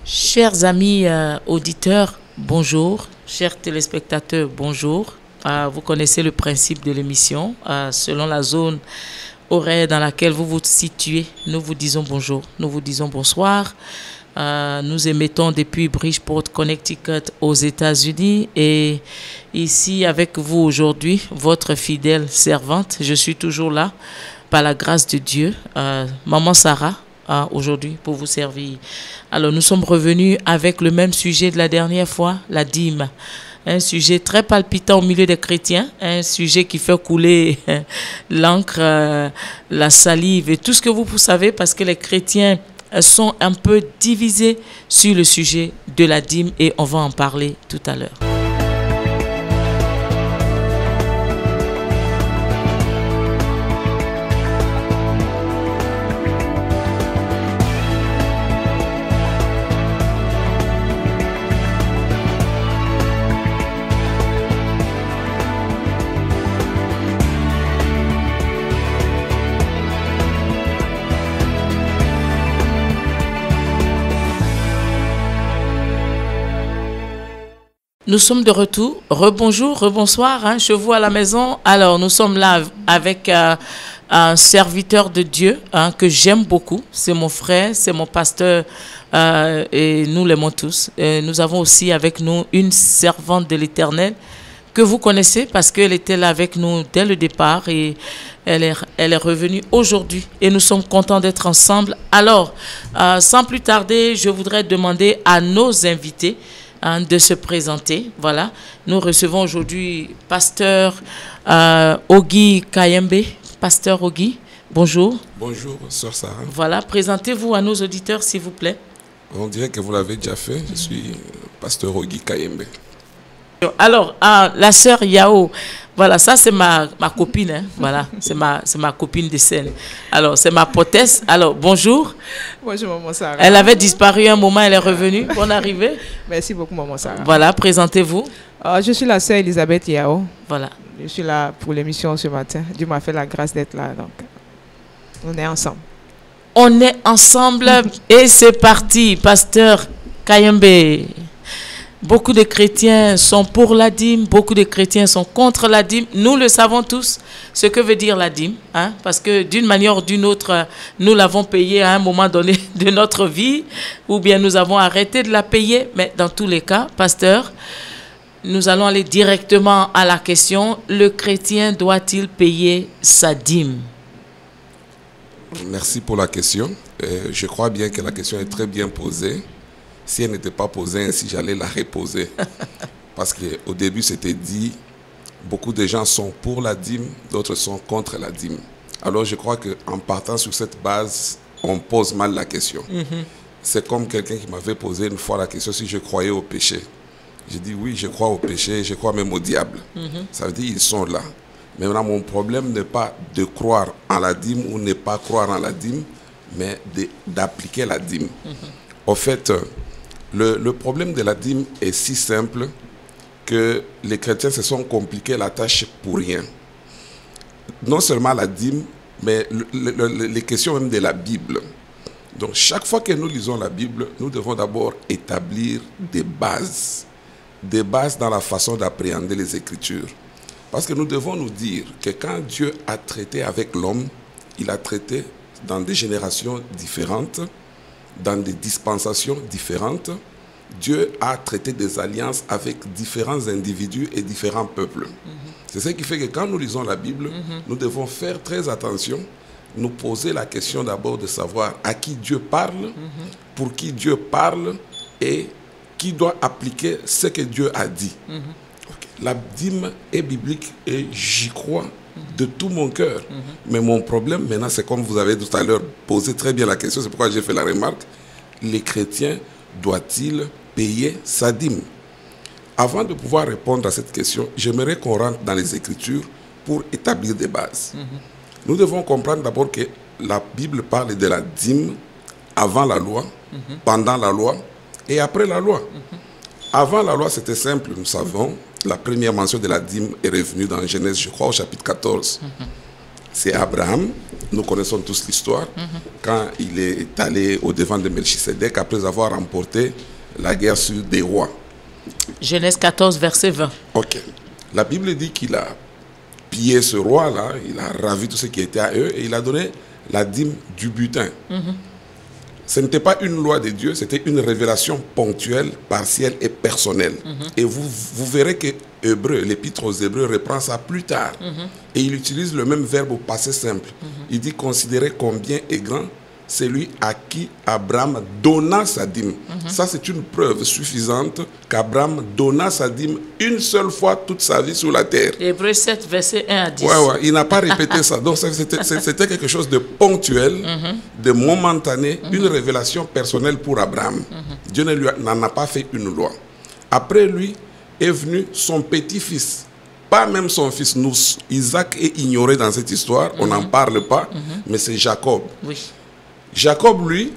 Chers amis auditeurs, bonjour. Chers téléspectateurs, bonjour. Vous connaissez le principe de l'émission. Selon la zone horaire dans laquelle vous vous situez, nous vous disons bonjour, nous vous disons bonsoir. Nous émettons depuis Bridgeport, Connecticut, aux États-Unis. Et ici, avec vous aujourd'hui, votre fidèle servante, je suis toujours là, par la grâce de Dieu, Maman Sarah, aujourd'hui, pour vous servir. Alors, nous sommes revenus avec le même sujet de la dernière fois, la dîme. Un sujet très palpitant au milieu des chrétiens, un sujet qui fait couler l'encre, la salive et tout ce que vous savez, parce que les chrétiens sont un peu divisés sur le sujet de la dîme et on va en parler tout à l'heure. Nous sommes de retour. Rebonjour, rebonsoir, chez vous à la maison. Alors, nous sommes là avec un serviteur de Dieu que j'aime beaucoup. C'est mon frère, c'est mon pasteur et nous l'aimons tous. Nous avons aussi avec nous une servante de l'Éternel que vous connaissez parce qu'elle était là avec nous dès le départ et elle est revenue aujourd'hui et nous sommes contents d'être ensemble. Alors, sans plus tarder, je voudrais demander à nos invités de se présenter. Voilà, nous recevons aujourd'hui Pasteur Ogi Kayembe. Pasteur Ogi, bonjour. Bonjour, Sœur Sarah. Voilà, présentez-vous à nos auditeurs, s'il vous plaît. On dirait que vous l'avez déjà fait. Je suis Pasteur Ogi Kayembe. Alors, la sœur Yao, voilà, ça c'est ma copine, voilà, c'est ma copine de scène. Alors, c'est ma potesse. Alors, bonjour. Bonjour, Maman Sarah. Elle avait disparu un moment, elle est revenue. Bonne arrivée. Merci beaucoup, Maman Sarah. Voilà, présentez-vous. Je suis la sœur Elisabeth Yao. Voilà. Je suis là pour l'émission ce matin. Dieu m'a fait la grâce d'être là, donc on est ensemble. On est ensemble et c'est parti, Pasteur Kayembe. Beaucoup de chrétiens sont pour la dîme, beaucoup de chrétiens sont contre la dîme. Nous le savons tous, ce que veut dire la dîme, parce que d'une manière ou d'une autre, nous l'avons payée à un moment donné de notre vie, ou bien nous avons arrêté de la payer. Mais dans tous les cas, pasteur, nous allons aller directement à la question. Le chrétien doit-il payer sa dîme? Merci pour la question. Je crois bien que la question est très bien posée. Si elle n'était pas posée ainsi, j'allais la reposer. Parce qu'au début, c'était dit, beaucoup de gens sont pour la dîme, d'autres sont contre la dîme. Alors je crois qu'en partant sur cette base, on pose mal la question. C'est comme quelqu'un qui m'avait posé une fois la question si je croyais au péché. J'ai dit oui, je crois au péché, je crois même au diable. Ça veut dire ils sont là. Mais maintenant, mon problème n'est pas de croire en la dîme ou ne pas croire en la dîme, mais d'appliquer la dîme. Au fait, le problème de la dîme est si simple que les chrétiens se sont compliqués la tâche pour rien. Non seulement la dîme, mais les questions même de la Bible. Donc chaque fois que nous lisons la Bible, nous devons d'abord établir des bases dans la façon d'appréhender les Écritures. Parce que nous devons nous dire que quand Dieu a traité avec l'homme, il a traité dans des générations différentes, dans des dispensations différentes. Dieu a traité des alliances avec différents individus et différents peuples. C'est ce qui fait que quand nous lisons la Bible, nous devons faire très attention, nous poser la question d'abord de savoir à qui Dieu parle, pour qui Dieu parle et qui doit appliquer ce que Dieu a dit. La dîme est biblique et j'y crois de tout mon cœur. Mais mon problème maintenant, c'est comme vous avez tout à l'heure posé très bien la question, c'est pourquoi j'ai fait la remarque, les chrétiens doivent-ils payer sa dîme? Avant de pouvoir répondre à cette question, j'aimerais qu'on rentre dans les Écritures pour établir des bases. Nous devons comprendre d'abord que la Bible parle de la dîme avant la loi, pendant la loi et après la loi. Avant la loi, c'était simple, nous savons, la première mention de la dîme est revenue dans Genèse, je crois, au chapitre 14. C'est Abraham, nous connaissons tous l'histoire, quand il est allé au-devant de Melchisedec après avoir remporté la guerre sur des rois. Genèse 14, verset 20. Ok. La Bible dit qu'il a pillé ce roi-là, il a ravi tout ce qui était à eux et il a donné la dîme du butin. Ce n'était pas une loi de Dieu, c'était une révélation ponctuelle, partielle et personnelle. Et vous verrez que l'épître aux Hébreux reprend ça plus tard. Et il utilise le même verbe au passé simple. Il dit considérez combien est grand celui à qui Abraham donna sa dîme. Ça, c'est une preuve suffisante qu'Abraham donna sa dîme une seule fois toute sa vie sur la terre. Hébreux 7, verset 1 à 10. Ouais, il n'a pas répété ça. Donc, c'était quelque chose de ponctuel, de momentané, une révélation personnelle pour Abraham. Dieu n'en a pas fait une loi. Après lui est venu son petit-fils. Pas même son fils. Isaac est ignoré dans cette histoire. On n'en parle pas. Mais c'est Jacob. Oui. Jacob, lui,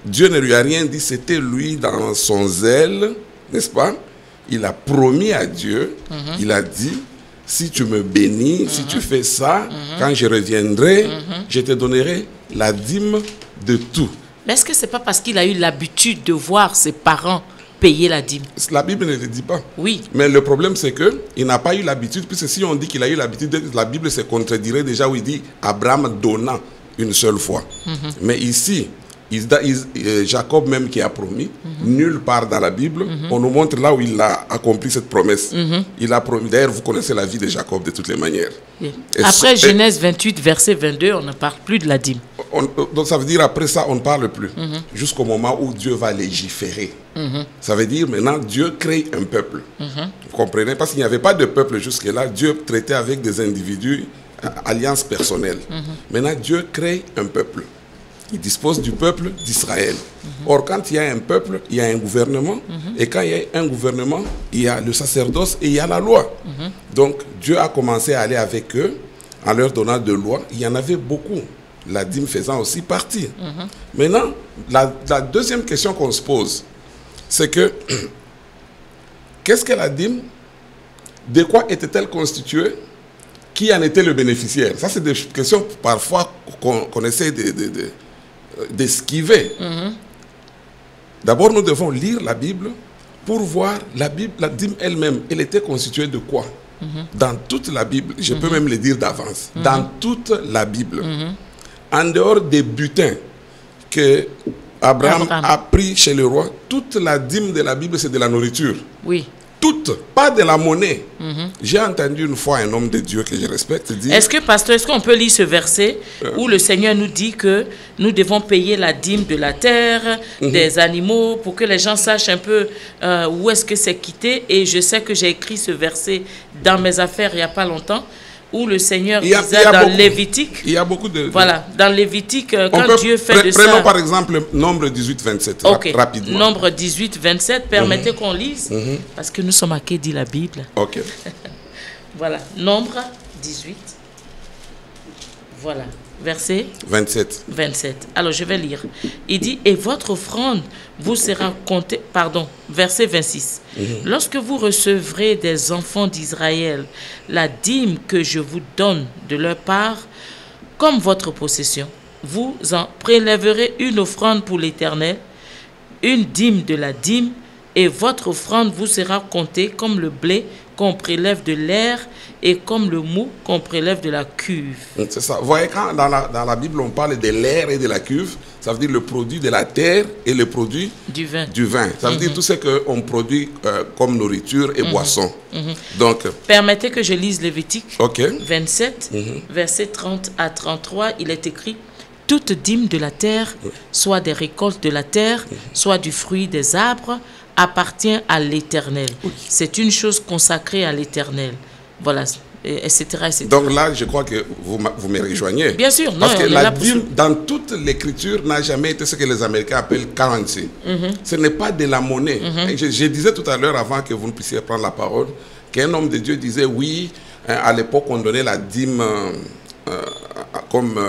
Dieu ne lui a rien dit, c'était lui dans son zèle, n'est-ce pas? Il a promis à Dieu, il a dit, si tu me bénis, si tu fais ça, quand je reviendrai, je te donnerai la dîme de tout. Mais est-ce que ce n'est pas parce qu'il a eu l'habitude de voir ses parents payer la dîme? La Bible ne le dit pas. Oui. Mais le problème, c'est qu'il n'a pas eu l'habitude, puisque si on dit qu'il a eu l'habitude, la Bible se contredirait déjà où il dit, Abraham donna une seule fois. Mais ici, Jacob même qui a promis, nulle part dans la Bible, on nous montre là où il a accompli cette promesse. Il a promis. D'ailleurs, vous connaissez la vie de Jacob de toutes les manières. Après Genèse 28, verset 22, on ne parle plus de la dîme. Donc ça veut dire après ça, on ne parle plus. Jusqu'au moment où Dieu va légiférer. Ça veut dire maintenant, Dieu crée un peuple. Vous comprenez? Parce qu'il n'y avait pas de peuple jusque-là. Dieu traitait avec des individus, alliance personnelle. Maintenant, Dieu crée un peuple. Il dispose du peuple d'Israël. Or, quand il y a un peuple, il y a un gouvernement. Et quand il y a un gouvernement, il y a le sacerdoce et il y a la loi. Donc, Dieu a commencé à aller avec eux en leur donnant de lois. Il y en avait beaucoup. La dîme faisant aussi partie. Maintenant, la deuxième question qu'on se pose, c'est que qu'est-ce que la dîme? De quoi était-elle constituée? Qui en était le bénéficiaire? Ça, c'est des questions parfois qu'on essaie d'esquiver. D'abord, nous devons lire la Bible pour voir la dîme elle-même. Elle était constituée de quoi? Dans toute la Bible, je peux même le dire d'avance, dans toute la Bible, en dehors des butins que Abraham a pris chez le roi, toute la dîme de la Bible, c'est de la nourriture. Oui. Toutes, pas de la monnaie. J'ai entendu une fois un homme de Dieu que je respecte dire... Est-ce que, pasteur, est-ce qu'on peut lire ce verset où le Seigneur nous dit que nous devons payer la dîme de la terre, des animaux, pour que les gens sachent un peu où est-ce que c'est quitté? Et je sais que j'ai écrit ce verset dans mes affaires il n'y a pas longtemps, où le Seigneur disait dans Lévitique. Il y a beaucoup de... Voilà, dans Lévitique, quand Dieu fait de ça... Prenons par exemple Nombre 18, 27, rapidement. Nombre 18, 27, permettez qu'on lise, parce que nous sommes à qui dit la Bible. Ok. Voilà, Nombre 18, voilà, verset 27. Alors, je vais lire. Il dit, et votre offrande vous sera comptée, verset 26. Lorsque vous recevrez des enfants d'Israël la dîme que je vous donne de leur part, comme votre possession, vous en prélèverez une offrande pour l'Éternel, une dîme de la dîme, et votre offrande vous sera comptée comme le blé qu'on prélève de l'air et comme le mou qu'on prélève de la cuve. C'est ça. Vous voyez, quand dans la Bible, on parle de l'air et de la cuve, ça veut dire le produit de la terre et le produit du vin. Ça veut dire tout ce qu'on produit comme nourriture et boisson. Donc, permettez que je lise Lévitique 27, versets 30 à 33. Il est écrit, toute dîme de la terre, soit des récoltes de la terre, soit du fruit des arbres, appartient à l'Éternel. C'est une chose consacrée à l'Éternel. Voilà, etc., etc. Donc là, je crois que vous me rejoignez. Bien sûr. Parce que la dîme, dans toute l'écriture, n'a jamais été ce que les Américains appellent currency. Ce n'est pas de la monnaie. Je disais tout à l'heure, avant que vous ne puissiez prendre la parole, qu'un homme de Dieu disait, oui, à l'époque, on donnait la dîme comme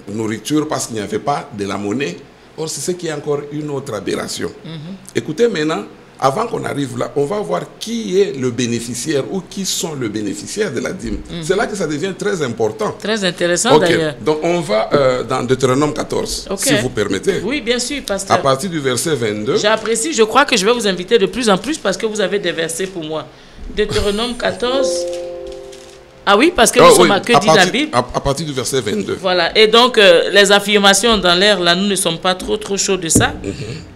nourriture parce qu'il n'y avait pas de la monnaie. Or, c'est ce qui est encore une autre aberration. Écoutez maintenant, avant qu'on arrive là, on va voir qui est le bénéficiaire ou qui sont les bénéficiaires de la dîme. C'est là que ça devient très important. Très intéressant d'ailleurs. Donc on va dans Deutéronome 14, si vous permettez. Oui, bien sûr, pasteur. À partir du verset 22. J'apprécie, je crois que je vais vous inviter de plus en plus parce que vous avez des versets pour moi. Deutéronome 14. Ah oui, parce que nous sommes à que dit la Bible. À partir du verset 22. Voilà, et donc les affirmations dans l'air, là, nous ne sommes pas trop chauds de ça.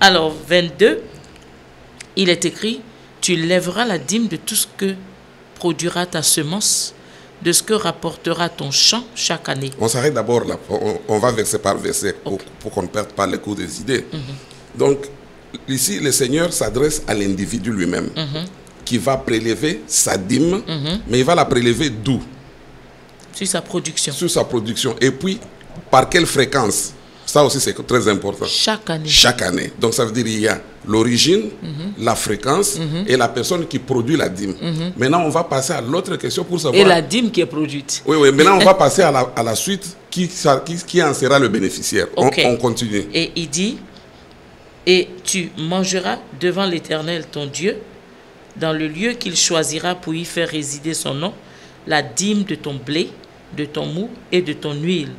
Alors, 22, il est écrit, tu lèveras la dîme de tout ce que produira ta semence, de ce que rapportera ton champ chaque année. On s'arrête d'abord là, on va verset par verset pour qu'on ne perde pas le cours des idées. Donc, ici, le Seigneur s'adresse à l'individu lui-même. Qui va prélever sa dîme, mais il va la prélever d'où? Sur sa production. Sur sa production. Et puis, par quelle fréquence? Ça aussi, c'est très important. Chaque année. Chaque année. Donc, ça veut dire qu'il y a l'origine, la fréquence et la personne qui produit la dîme. Maintenant, on va passer à l'autre question pour savoir... Et la dîme qui est produite. Oui, oui. Maintenant, on va passer à la suite. Qui en sera le bénéficiaire? On continue. Et il dit, et tu mangeras devant l'Éternel, ton Dieu, dans le lieu qu'il choisira pour y faire résider son nom, la dîme de ton blé, de ton mou et de ton huile,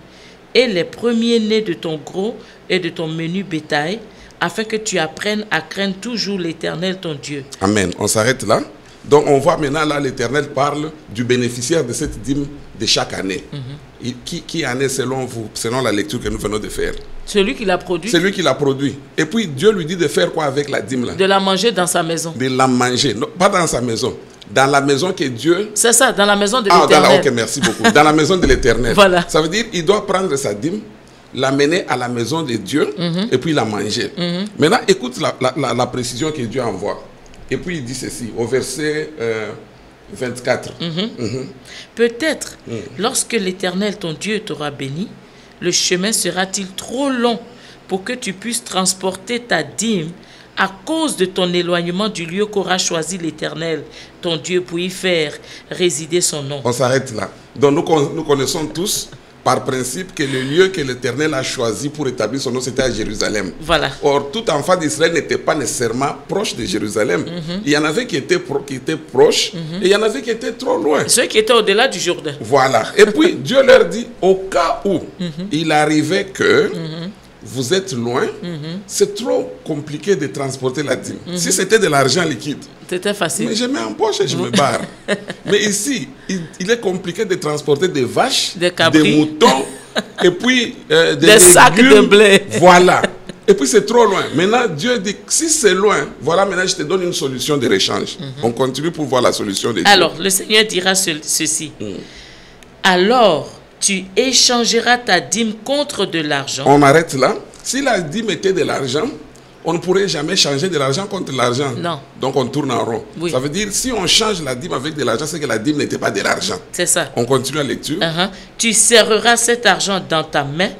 et les premiers-nés de ton gros et de ton menu bétail, afin que tu apprennes à craindre toujours l'Éternel, ton Dieu. Amen. On s'arrête là. Donc, on voit maintenant, là, l'Éternel parle du bénéficiaire de cette dîme de chaque année. Qui en est selon vous, selon la lecture que nous venons de faire? Celui qui l'a produit. Celui qui l'a produit. Et puis, Dieu lui dit de faire quoi avec la dîme là? De la manger dans sa maison. De la manger. Non, pas dans sa maison. Dans la maison que Dieu... C'est ça, dans la maison de l'Éternel. Ah, ok, merci beaucoup. Dans la maison de l'Éternel. Voilà. Ça veut dire qu'il doit prendre sa dîme, l'amener à la maison de Dieu et puis la manger. Maintenant, écoute la précision que Dieu envoie. Et puis, il dit ceci, au verset 24. Peut-être, lorsque l'Éternel, ton Dieu, t'aura béni, le chemin sera-t-il trop long pour que tu puisses transporter ta dîme à cause de ton éloignement du lieu qu'aura choisi l'Éternel, ton Dieu, pour y faire résider son nom? On s'arrête là. Donc, nous connaissons tous, par principe, que le lieu que l'Éternel a choisi pour établir son nom, c'était à Jérusalem. Voilà. Or, tout enfant d'Israël n'était pas nécessairement proche de Jérusalem. Il y en avait qui étaient proches et il y en avait qui étaient trop loin. Ceux qui étaient au-delà du Jourdain. Voilà. Et puis, Dieu leur dit, au cas où il arrivait que vous êtes loin, c'est trop compliqué de transporter la dîme. Si c'était de l'argent liquide, c'était facile. Mais je mets en poche et je me barre. Mais ici, il est compliqué de transporter des vaches, des moutons, et puis des sacs de blé. Voilà. Et puis c'est trop loin. Maintenant, Dieu dit, si c'est loin, voilà, maintenant je te donne une solution de réchange. On continue pour voir la solution de Dieu. Alors, le Seigneur dira ceci. Alors, tu échangeras ta dîme contre de l'argent. On arrête là. Si la dîme était de l'argent, on ne pourrait jamais changer de l'argent contre l'argent. Non. Donc on tourne en rond. Oui. Ça veut dire, si on change la dîme avec de l'argent, c'est que la dîme n'était pas de l'argent. C'est ça. On continue la lecture. Tu serreras cet argent dans ta main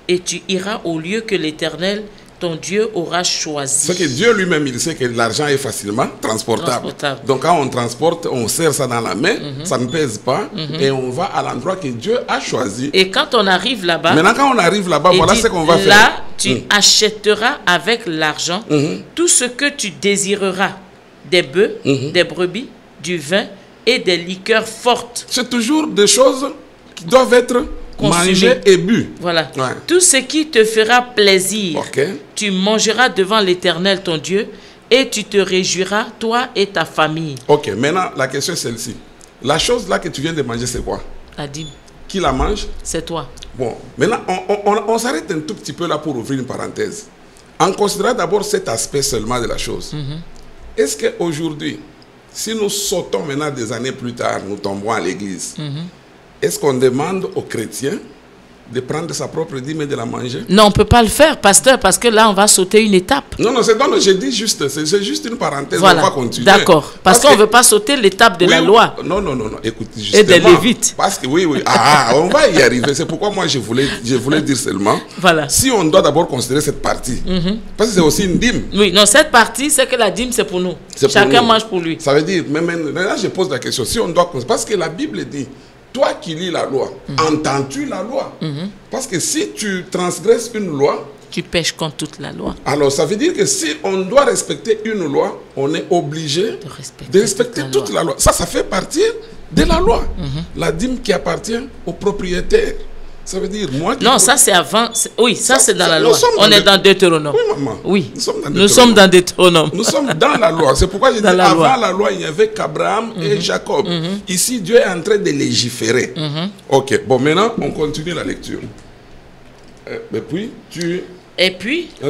et tu iras au lieu que l'Éternel, ton Dieu, aura choisi. C'est que Dieu lui-même, il sait que l'argent est facilement transportable. Donc quand on transporte, on serre ça dans la main, ça ne pèse pas, et on va à l'endroit que Dieu a choisi. Et quand on arrive là-bas, maintenant quand on arrive là-bas, voilà ce qu'on va faire. Là, tu achèteras avec l'argent tout ce que tu désireras, des bœufs, des brebis, du vin et des liqueurs fortes. C'est toujours des choses qui doivent être manger et bu. Voilà. Ouais. Tout ce qui te fera plaisir, tu mangeras devant l'Éternel, ton Dieu, et tu te réjouiras, toi et ta famille. Ok, maintenant, la question est celle-ci. La chose là que tu viens de manger, c'est quoi? La dîme. Qui la mange? C'est toi. Bon, maintenant, on s'arrête un tout petit peu là pour ouvrir une parenthèse. En considérant d'abord cet aspect seulement de la chose. Est-ce qu'aujourd'hui, si nous sautons maintenant des années plus tard, nous tombons à l'église, est-ce qu'on demande aux chrétiens de prendre sa propre dîme et de la manger? Non, on ne peut pas le faire, pasteur, parce que là, on va sauter une étape. Non, je dis juste, c'est juste une parenthèse, voilà. On va continuer. D'accord, parce qu'on ne veut pas sauter l'étape de la loi. Non, écoute, justement. Et des Lévites. Parce que, oui, on va y arriver. C'est pourquoi moi, je voulais dire seulement, voilà. Si on doit d'abord considérer cette partie, parce que c'est aussi une dîme. Oui, non, cette partie, c'est que la dîme, c'est pour nous. Chacun mange pour lui. Ça veut dire, maintenant, je pose la question, si on doit, parce que la Bible dit, toi qui lis la loi, entends-tu la loi? Parce que si tu transgresses une loi, Tu pèches contre toute la loi. Alors, ça veut dire que si on doit respecter une loi, on est obligé de respecter toute la loi. Ça fait partie de la loi. La dîme qui appartient au propriétaire. Ça veut dire, moi... Non, ça c'est avant. Oui, ça c'est dans la loi. On est dans Deutéronome. Oui, maman. Oui, nous sommes dans Deutéronome. Nous sommes dans Deutéronome. Nous sommes dans la loi. C'est pourquoi je dis, avant la loi, il n'y avait qu'Abraham et Jacob. Ici, Dieu est en train de légiférer. Ok, bon, maintenant, on continue la lecture. Et puis, tu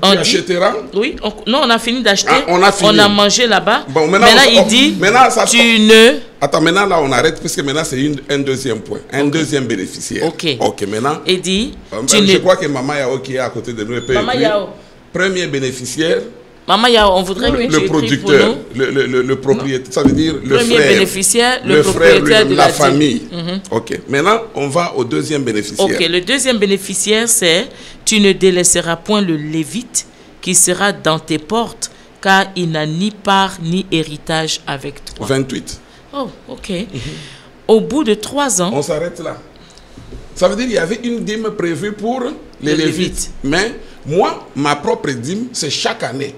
achèteras. Oui, on a fini d'acheter. On a mangé là-bas. Bon, maintenant, il dit, tu ne... Attends, maintenant là on arrête parce que maintenant c'est un deuxième point, un deuxième bénéficiaire. Ok, maintenant. Il dit, je crois que Maman Yao qui est à côté de nous peut Maman Yao. Premier bénéficiaire. Maman Yao, on voudrait que le producteur, le propriétaire, ça veut dire le premier frère. Bénéficiaire, le propriétaire de la famille. Ok, maintenant on va au deuxième bénéficiaire. Ok, le deuxième bénéficiaire c'est tu ne délaisseras point le lévite qui sera dans tes portes, car il n'a ni part ni héritage avec toi. 28. Oh, ok. Au bout de 3 ans... On s'arrête là. Ça veut dire qu'il y avait une dîme prévue pour les Lévites. Mais moi, ma propre dîme, c'est chaque année.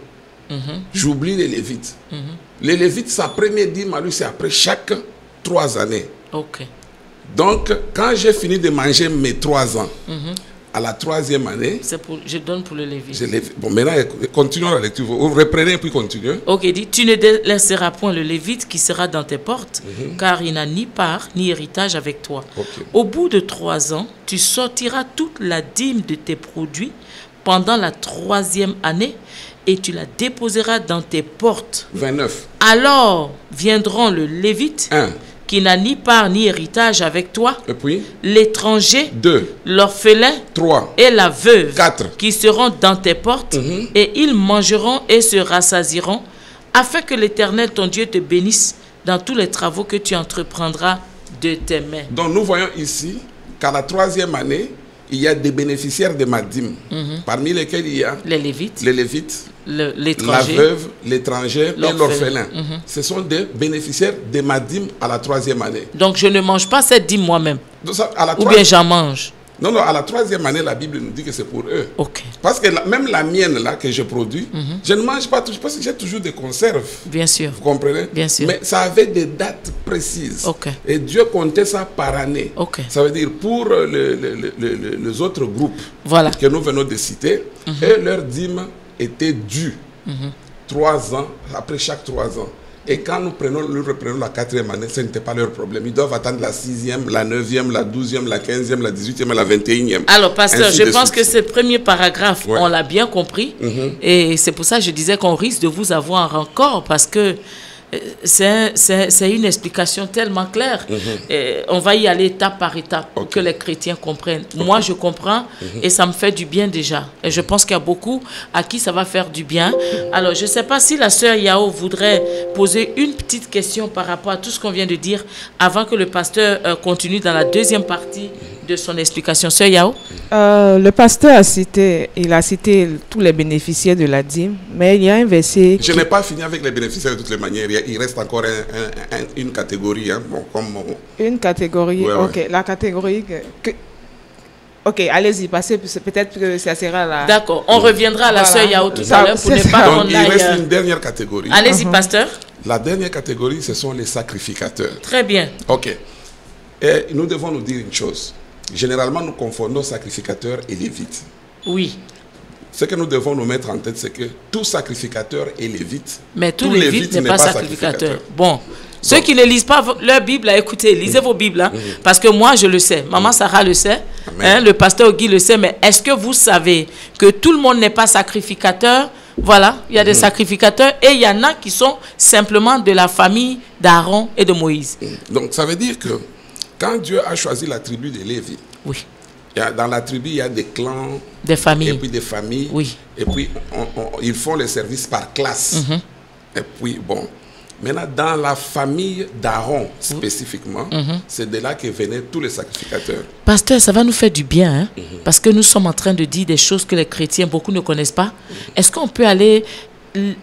J'oublie les Lévites. Les Lévites, sa première dîme, à lui, c'est après chaque 3 années. Ok. Donc, quand j'ai fini de manger mes 3 ans, à la 3e année... je donne pour le Lévite. Bon, maintenant, continuons la lecture. Vous reprenez puis continuez. Ok, dit, tu ne délaisseras point le Lévite qui sera dans tes portes, car il n'a ni part ni héritage avec toi. Au bout de 3 ans, tu sortiras toute la dîme de tes produits pendant la 3e année et tu la déposeras dans tes portes. 29. Alors viendront le Lévite, 1. qui n'a ni part ni héritage avec toi, et puis l'étranger, 2, l'orphelin, 3, et la veuve, 4, qui seront dans tes portes, et ils mangeront et se rassasieront, afin que l'Éternel, ton Dieu, te bénisse dans tous les travaux que tu entreprendras de tes mains. Donc nous voyons ici qu'à la 3e année, il y a des bénéficiaires de ma dîme, parmi lesquels il y a les Lévites, la veuve, l'étranger et l'orphelin. Ce sont des bénéficiaires de ma dîme à la 3e année. Donc je ne mange pas cette dîme moi-même. Ou bien j'en mange. Non, à la 3e année, la Bible nous dit que c'est pour eux. Ok. Parce que même la mienne là que je produis, je ne mange pas toujours parce que j'ai toujours des conserves. Bien sûr. Vous comprenez? Bien sûr. Mais ça avait des dates précises. Ok. Et Dieu comptait ça par année. Ok. Ça veut dire pour les autres groupes que nous venons de citer, et leur dîme était due 3 ans, après chaque 3 ans. Et quand nous reprenons la 4e année, ce n'était pas leur problème. Ils doivent attendre la 6e, la 9e, la 12e, la 15e, la 18e et la 21e. Alors, pasteur, je pense que ce premier paragraphe, on l'a bien compris. Et c'est pour ça que je disais qu'on risque de vous avoir encore parce que c'est une explication tellement claire. Et on va y aller étape par étape pour que les chrétiens comprennent. Moi, je comprends et ça me fait du bien déjà. Et je pense qu'il y a beaucoup à qui ça va faire du bien. Alors, je ne sais pas si la sœur Yao voudrait poser une petite question par rapport à tout ce qu'on vient de dire avant que le pasteur continue dans la deuxième partie de son explication. Sœur Yao? Le pasteur a cité tous les bénéficiaires de la dîme, mais il y a un verset... Je n'ai pas fini avec les bénéficiaires de toutes les manières. Il reste encore une catégorie. Une catégorie, ok. Ouais. La catégorie... Ok, allez-y, passez, peut-être que ça sera là. D'accord, on reviendra à la sœur Yao tout à l'heure pour ne pas qu'on aille... Il reste une dernière catégorie. Allez-y, pasteur. La dernière catégorie, ce sont les sacrificateurs. Très bien. Ok. Et nous devons nous dire une chose. Généralement, nous confondons sacrificateurs et lévites. Oui. Ce que nous devons nous mettre en tête, c'est que tout sacrificateur est lévite. Mais tout lévite n'est pas sacrificateur. Bon. Ceux qui ne lisent pas leur Bible, écoutez, lisez vos Bibles. Hein, parce que moi, je le sais. Maman Sarah le sait. Hein, le pasteur Guy le sait. Mais est-ce que vous savez que tout le monde n'est pas sacrificateur? Voilà, il y a des sacrificateurs et il y en a qui sont simplement de la famille d'Aaron et de Moïse. Donc, ça veut dire que quand Dieu a choisi la tribu de Lévi, oui. Dans la tribu, il y a des clans, des familles. Et puis des familles. Oui. Et puis, ils font les services par classe. Et puis, bon, maintenant, dans la famille d'Aaron, spécifiquement, c'est de là que venaient tous les sacrificateurs. Pasteur, ça va nous faire du bien, hein? Parce que nous sommes en train de dire des choses que les chrétiens, beaucoup ne connaissent pas. Est-ce qu'on peut aller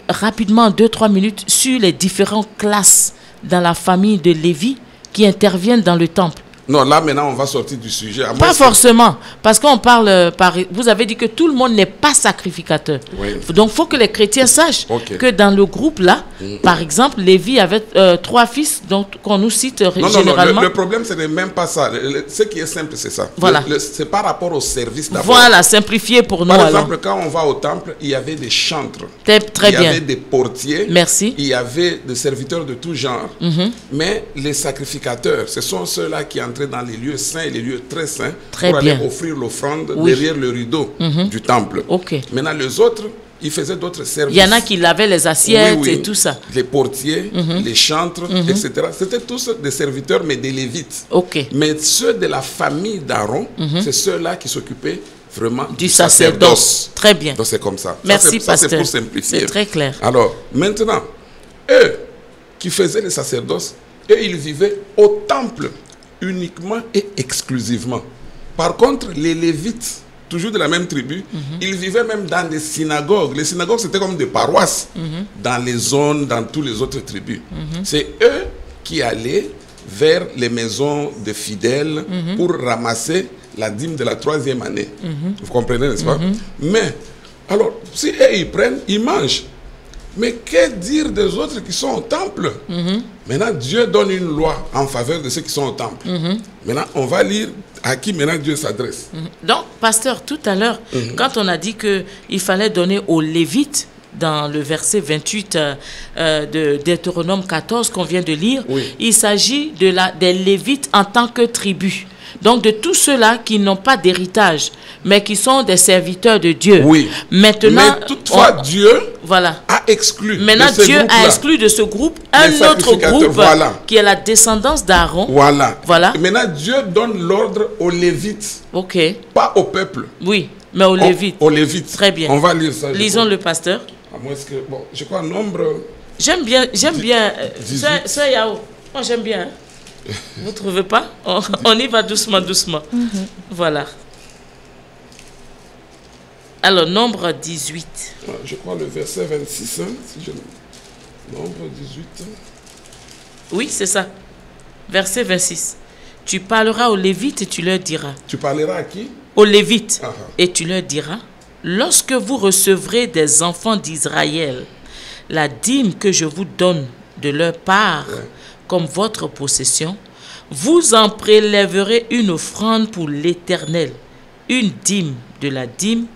rapidement, 2-3 minutes, sur les différentes classes dans la famille de Lévi qui interviennent dans le temple? Non, là maintenant on va sortir du sujet. Pas forcément, parce qu'on parle, vous avez dit que tout le monde n'est pas sacrificateur. Oui. Donc il faut que les chrétiens sachent que dans le groupe là, par exemple, Lévi avait 3 fils qu'on nous cite généralement. Non, le problème ce n'est même pas ça. Ce qui est simple c'est ça. Voilà. C'est par rapport au service d'abord. Voilà, simplifier pour nous. Par exemple, quand on va au temple, il y avait des chantres. Très bien. Il y avait des portiers. Merci. Il y avait des serviteurs de tout genre. Mais les sacrificateurs, ce sont ceux-là qui entraient dans les lieux saints et les lieux très saints pour aller offrir l'offrande derrière le rideau du temple. Maintenant, les autres, ils faisaient d'autres services. Il y en a qui lavaient les assiettes et tout ça. Les portiers, les chantres, etc. C'était tous des serviteurs, mais des lévites. Mais ceux de la famille d'Aaron, c'est ceux-là qui s'occupaient vraiment du sacerdoce. Très bien. Donc c'est comme ça. Merci, ça, pasteur. C'est pour simplifier. C'est très clair. Alors, maintenant, eux qui faisaient le sacerdoce, eux, ils vivaient au temple uniquement et exclusivement. Par contre, les Lévites, toujours de la même tribu, ils vivaient même dans des synagogues. Les synagogues, c'était comme des paroisses dans les zones, dans toutes les autres tribus. C'est eux qui allaient vers les maisons de fidèles pour ramasser la dîme de la 3e année. Vous comprenez, n'est-ce pas? Mais, alors, si eux, ils prennent, ils mangent. Mais que dire des autres qui sont au temple? Maintenant, Dieu donne une loi en faveur de ceux qui sont au temple. Maintenant, on va lire à qui maintenant Dieu s'adresse. Donc, pasteur, tout à l'heure, quand on a dit qu'il fallait donner aux Lévites, dans le verset 28 de Deutéronome 14 qu'on vient de lire, il s'agit des Lévites en tant que tribu. Donc, de tous ceux-là qui n'ont pas d'héritage, mais qui sont des serviteurs de Dieu. Maintenant, mais toutefois, Dieu a exclu. Maintenant, Dieu a exclu de ce groupe un autre groupe qui est la descendance d'Aaron. Voilà. Et maintenant, Dieu donne l'ordre aux Lévites. Pas au peuple. Oui, mais aux Lévites. Aux Lévites. Très bien. On va lire ça. Lisons le pasteur. À moins que, bon, je crois nombre. J'aime bien. Sœur Yao, moi j'aime bien. Hein? Vous ne trouvez pas? On y va doucement. Voilà. Alors, nombre 18. Je crois le verset 26. Nombre 18. Oui, c'est ça. Verset 26. Tu parleras aux Lévites et tu leur diras. Tu parleras à qui? Aux Lévites. Et tu leur diras, lorsque vous recevrez des enfants d'Israël, la dîme que je vous donne de leur part, comme votre possession, vous en prélèverez une offrande pour l'Éternel, une dîme de la dîme,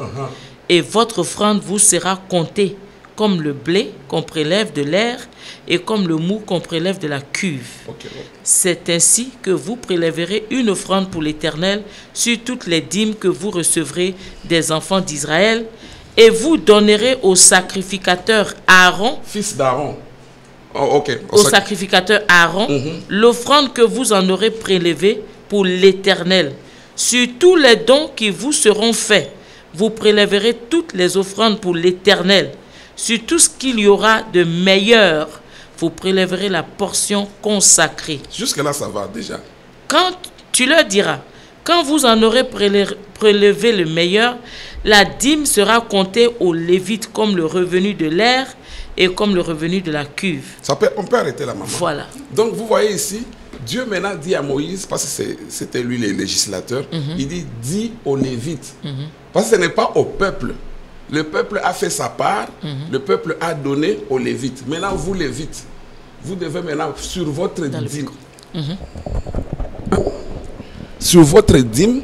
et votre offrande vous sera comptée comme le blé qu'on prélève de l'aire et comme le mou qu'on prélève de la cuve. C'est ainsi que vous prélèverez une offrande pour l'Éternel sur toutes les dîmes que vous recevrez des enfants d'Israël, et vous donnerez au sacrificateur Aaron, fils d'Aaron, au sacrificateur Aaron, l'offrande que vous en aurez prélevée pour l'Éternel. Sur tous les dons qui vous seront faits, vous prélèverez toutes les offrandes pour l'Éternel. Sur tout ce qu'il y aura de meilleur, vous prélèverez la portion consacrée. Jusque-là, ça va déjà. Quand tu leur diras, quand vous en aurez prélevé le meilleur, la dîme sera comptée aux Lévites comme le revenu de l'aire et comme le revenu de la cuve. On peut arrêter là, maman. Voilà. Donc, vous voyez ici, Dieu maintenant dit à Moïse, parce que c'était lui le législateur, il dit, dis aux Lévites. Parce que ce n'est pas au peuple. Le peuple a fait sa part, le peuple a donné aux Lévites. Maintenant, vous, Lévites, vous devez maintenant, sur votre dîme, sur votre dîme,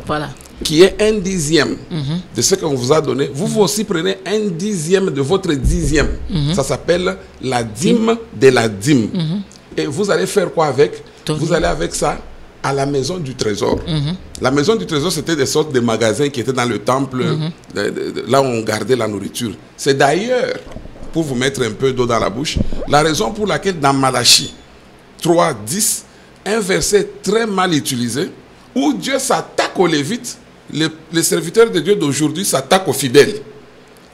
qui est 1/10 de ce qu'on vous a donné, vous aussi prenez 1/10 de votre 10e. Ça s'appelle la dîme de la dîme. Et vous allez faire quoi avec? Vous allez avec ça à la maison du trésor. La maison du trésor, c'était des sortes de magasins qui étaient dans le temple, là où on gardait la nourriture. C'est d'ailleurs, pour vous mettre un peu d'eau dans la bouche, la raison pour laquelle dans Malachie 3:10, un verset très mal utilisé, où Dieu s'attaque aux Lévites, les serviteurs de Dieu d'aujourd'hui s'attaquent aux fidèles.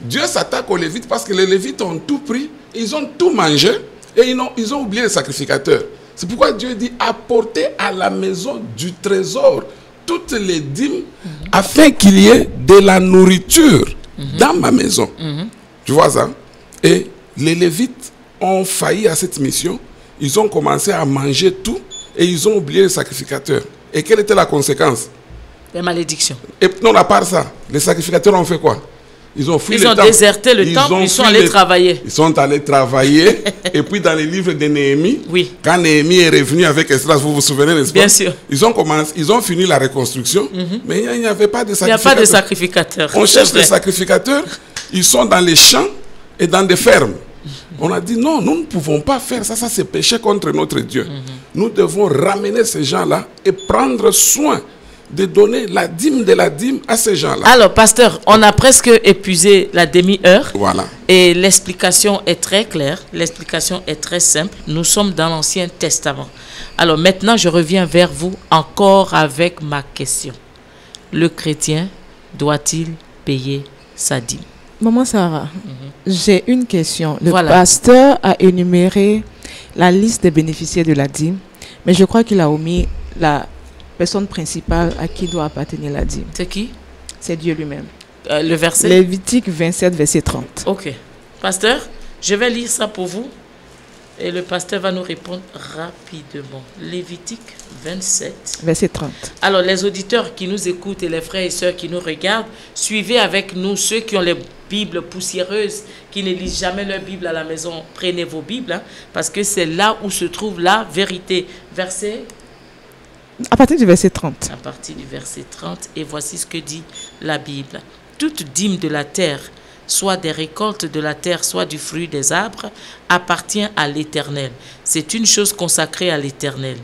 Dieu s'attaque aux Lévites parce que les Lévites ont tout pris, ils ont tout mangé, et ils ont oublié les sacrificateurs. C'est pourquoi Dieu dit apportez à la maison du trésor toutes les dîmes afin qu'il y ait de la nourriture dans ma maison. Tu vois ça? Et les Lévites ont failli à cette mission. Ils ont commencé à manger tout et ils ont oublié les sacrificateurs. Et quelle était la conséquence? Les malédictions. Et non, à part ça, les sacrificateurs ont fait quoi? Ils ont fui le temple. Ils ont déserté le temple, ils sont allés travailler. Ils sont allés travailler. Et puis dans les livres de Néhémie, oui. Quand Néhémie est revenu avec Esdras, vous vous souvenez, n'est-ce pas? Bien sûr. Ils ont fini la reconstruction, mais il n'y avait pas de sacrificateurs. Il n'y a pas de sacrificateurs. On cherche des sacrificateurs, ils sont dans les champs et dans des fermes. On a dit non, nous ne pouvons pas faire ça, c'est péché contre notre Dieu. Nous devons ramener ces gens-là et prendre soin de donner la dîme de la dîme à ces gens-là. Alors, pasteur, on a presque épuisé la demi-heure. Voilà. Et l'explication est très claire, l'explication est très simple. Nous sommes dans l'Ancien Testament. Alors maintenant, je reviens vers vous encore avec ma question. Le chrétien doit-il payer sa dîme? Maman Sarah, j'ai une question. Le pasteur a énuméré la liste des bénéficiaires de la dîme, mais je crois qu'il a omis la personne principale à qui doit appartenir la dîme. C'est qui? C'est Dieu lui-même. Le verset? Lévitique 27, verset 30. Ok. Pasteur, je vais lire ça pour vous et le pasteur va nous répondre rapidement. Lévitique 27. Verset 30. Alors, les auditeurs qui nous écoutent et les frères et sœurs qui nous regardent, suivez avec nous ceux qui ont les Bibles poussiéreuses, qui ne lisent jamais leur Bible à la maison. Prenez vos Bibles, hein, parce que c'est là où se trouve la vérité. Verset? À partir du verset 30. À partir du verset 30, et voici ce que dit la Bible. Toute dîme de la terre, soit des récoltes de la terre, soit du fruit des arbres, appartient à l'Éternel. C'est une chose consacrée à l'Éternel.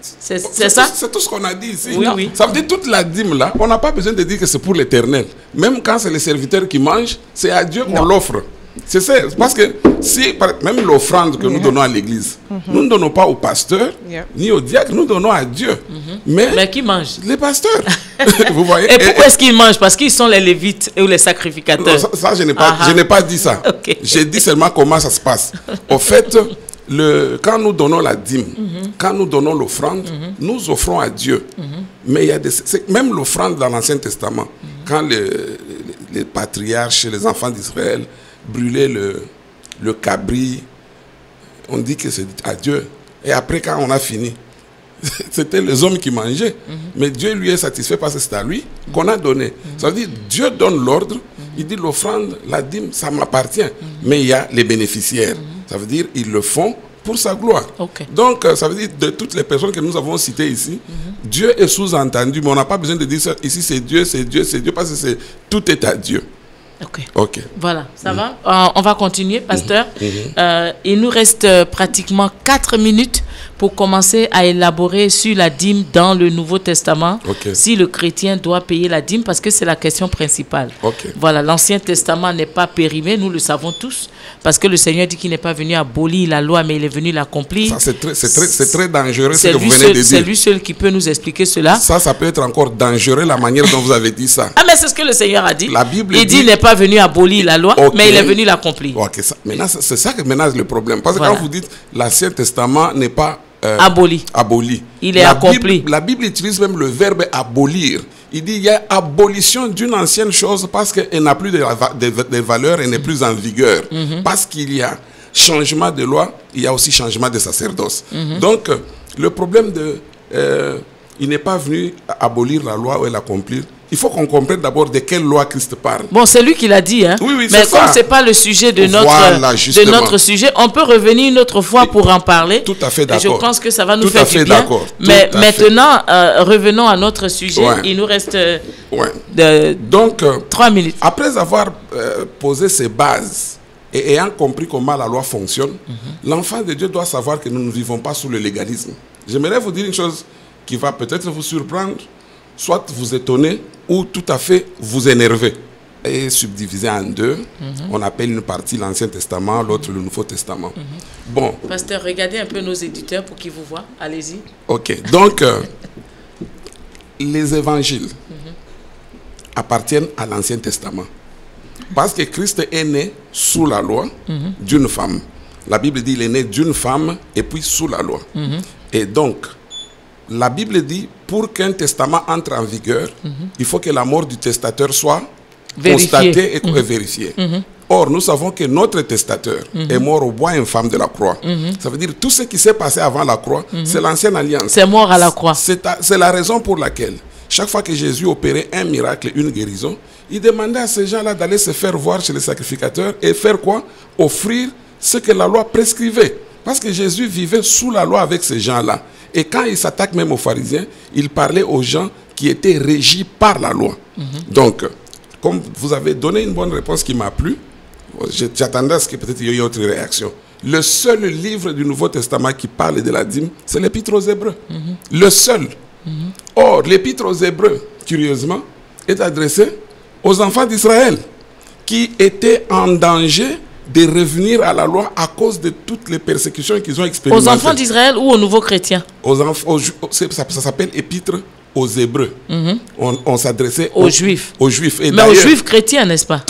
C'est ça? C'est tout ce qu'on a dit ici. Oui, oui. Ça veut dire toute la dîme là, on n'a pas besoin de dire que c'est pour l'Éternel. Même quand c'est les serviteurs qui mangent, c'est à Dieu qu'on l'offre. C'est ça, parce que si, même l'offrande que nous donnons à l'église, nous ne donnons pas au pasteur, ni au diacre, nous donnons à Dieu. Mais qui mange? Les pasteurs. Vous voyez? Et pourquoi est-ce qu'ils mangent? Parce qu'ils sont les lévites ou les sacrificateurs. Non, ça je n'ai pas dit ça. Okay. J'ai dit seulement comment ça se passe. Au fait, quand nous donnons la dîme, quand nous donnons l'offrande, nous offrons à Dieu. Mais il y a même l'offrande dans l'Ancien Testament, quand les patriarches, les enfants d'Israël brûlaient le cabri, on dit que c'est à Dieu. Et après, quand on a fini, c'était les hommes qui mangeaient. Mais Dieu lui est satisfait parce que c'est à lui qu'on a donné. Ça veut dire, Dieu donne l'ordre, il dit l'offrande, la dîme, ça m'appartient. Mais il y a les bénéficiaires. Ça veut dire, ils le font pour sa gloire. Okay. Donc, ça veut dire, de toutes les personnes que nous avons citées ici, Dieu est sous-entendu, mais on n'a pas besoin de dire ça. Ici, c'est Dieu, parce que tout est à Dieu. Ok. Voilà, ça va. On va continuer, pasteur. Il nous reste pratiquement 4 minutes pour commencer à élaborer sur la dîme dans le Nouveau Testament. Si le chrétien doit payer la dîme, parce que c'est la question principale. Voilà, l'Ancien Testament n'est pas périmé, nous le savons tous, parce que le Seigneur dit qu'il n'est pas venu abolir la loi, mais il est venu l'accomplir. C'est très dangereux ce que vous venez de dire. C'est lui seul qui peut nous expliquer cela. Ça peut être encore dangereux, la manière dont vous avez dit ça. Ah, mais c'est ce que le Seigneur a dit. La Bible dit il n'est pas venu abolir la loi, mais il est venu l'accomplir. Maintenant, c'est ça que maintenant le problème. Parce que quand vous dites l'Ancien Testament n'est pas aboli. Il est accompli. La Bible utilise même le verbe abolir. Il dit il y a abolition d'une ancienne chose parce qu'elle n'a plus de valeur, elle n'est plus en vigueur. Parce qu'il y a changement de loi, il y a aussi changement de sacerdoce. Donc, le problème il n'est pas venu abolir la loi ou l'accomplir. Il faut qu'on comprenne d'abord de quelle loi Christ parle. Bon, c'est lui qui l'a dit, hein. Oui, mais comme ce n'est pas le sujet de notre sujet, on peut revenir une autre fois pour en parler. Tout à fait d'accord. Et je pense que ça va nous faire du bien. Mais maintenant, revenons à notre sujet. Il nous reste donc 3 minutes. Après avoir posé ses bases et ayant compris comment la loi fonctionne, l'enfant de Dieu doit savoir que nous ne vivons pas sous le légalisme. J'aimerais vous dire une chose qui va peut-être vous surprendre, soit vous étonner ou tout à fait vous énerver. Et subdivisé en deux, on appelle une partie l'Ancien Testament, l'autre le Nouveau Testament. Bon. Pasteur, regardez un peu nos éditeurs pour qu'ils vous voient. Allez-y. Ok. Donc, les évangiles appartiennent à l'Ancien Testament. Parce que Christ est né sous la loi d'une femme. La Bible dit qu'il est né d'une femme et puis sous la loi. Et donc, la Bible dit, pour qu'un testament entre en vigueur, il faut que la mort du testateur soit constatée et vérifiée. Or, nous savons que notre testateur est mort au bois infâme de la croix. Ça veut dire tout ce qui s'est passé avant la croix, c'est l'ancienne alliance. C'est mort à la croix. C'est la raison pour laquelle, chaque fois que Jésus opérait un miracle, une guérison, il demandait à ces gens-là d'aller se faire voir chez les sacrificateurs et faire quoi? Offrir ce que la loi prescrivait. Parce que Jésus vivait sous la loi avec ces gens-là. Et quand il s'attaque même aux pharisiens, il parlait aux gens qui étaient régis par la loi. Donc, comme vous avez donné une bonne réponse qui m'a plu, j'attendais à ce que peut-être il y ait une autre réaction. Le seul livre du Nouveau Testament qui parle de la dîme, c'est l'Épître aux Hébreux. Le seul. Or, l'Épître aux Hébreux, curieusement, est adressé aux enfants d'Israël qui étaient en danger de revenir à la loi à cause de toutes les persécutions qu'ils ont expérimentées. Aux enfants d'Israël ou aux nouveaux chrétiens? Ça s'appelle Épître aux Hébreux. On s'adressait aux Juifs. Aux Juifs. Et mais aux Juifs chrétiens, n'est-ce pas?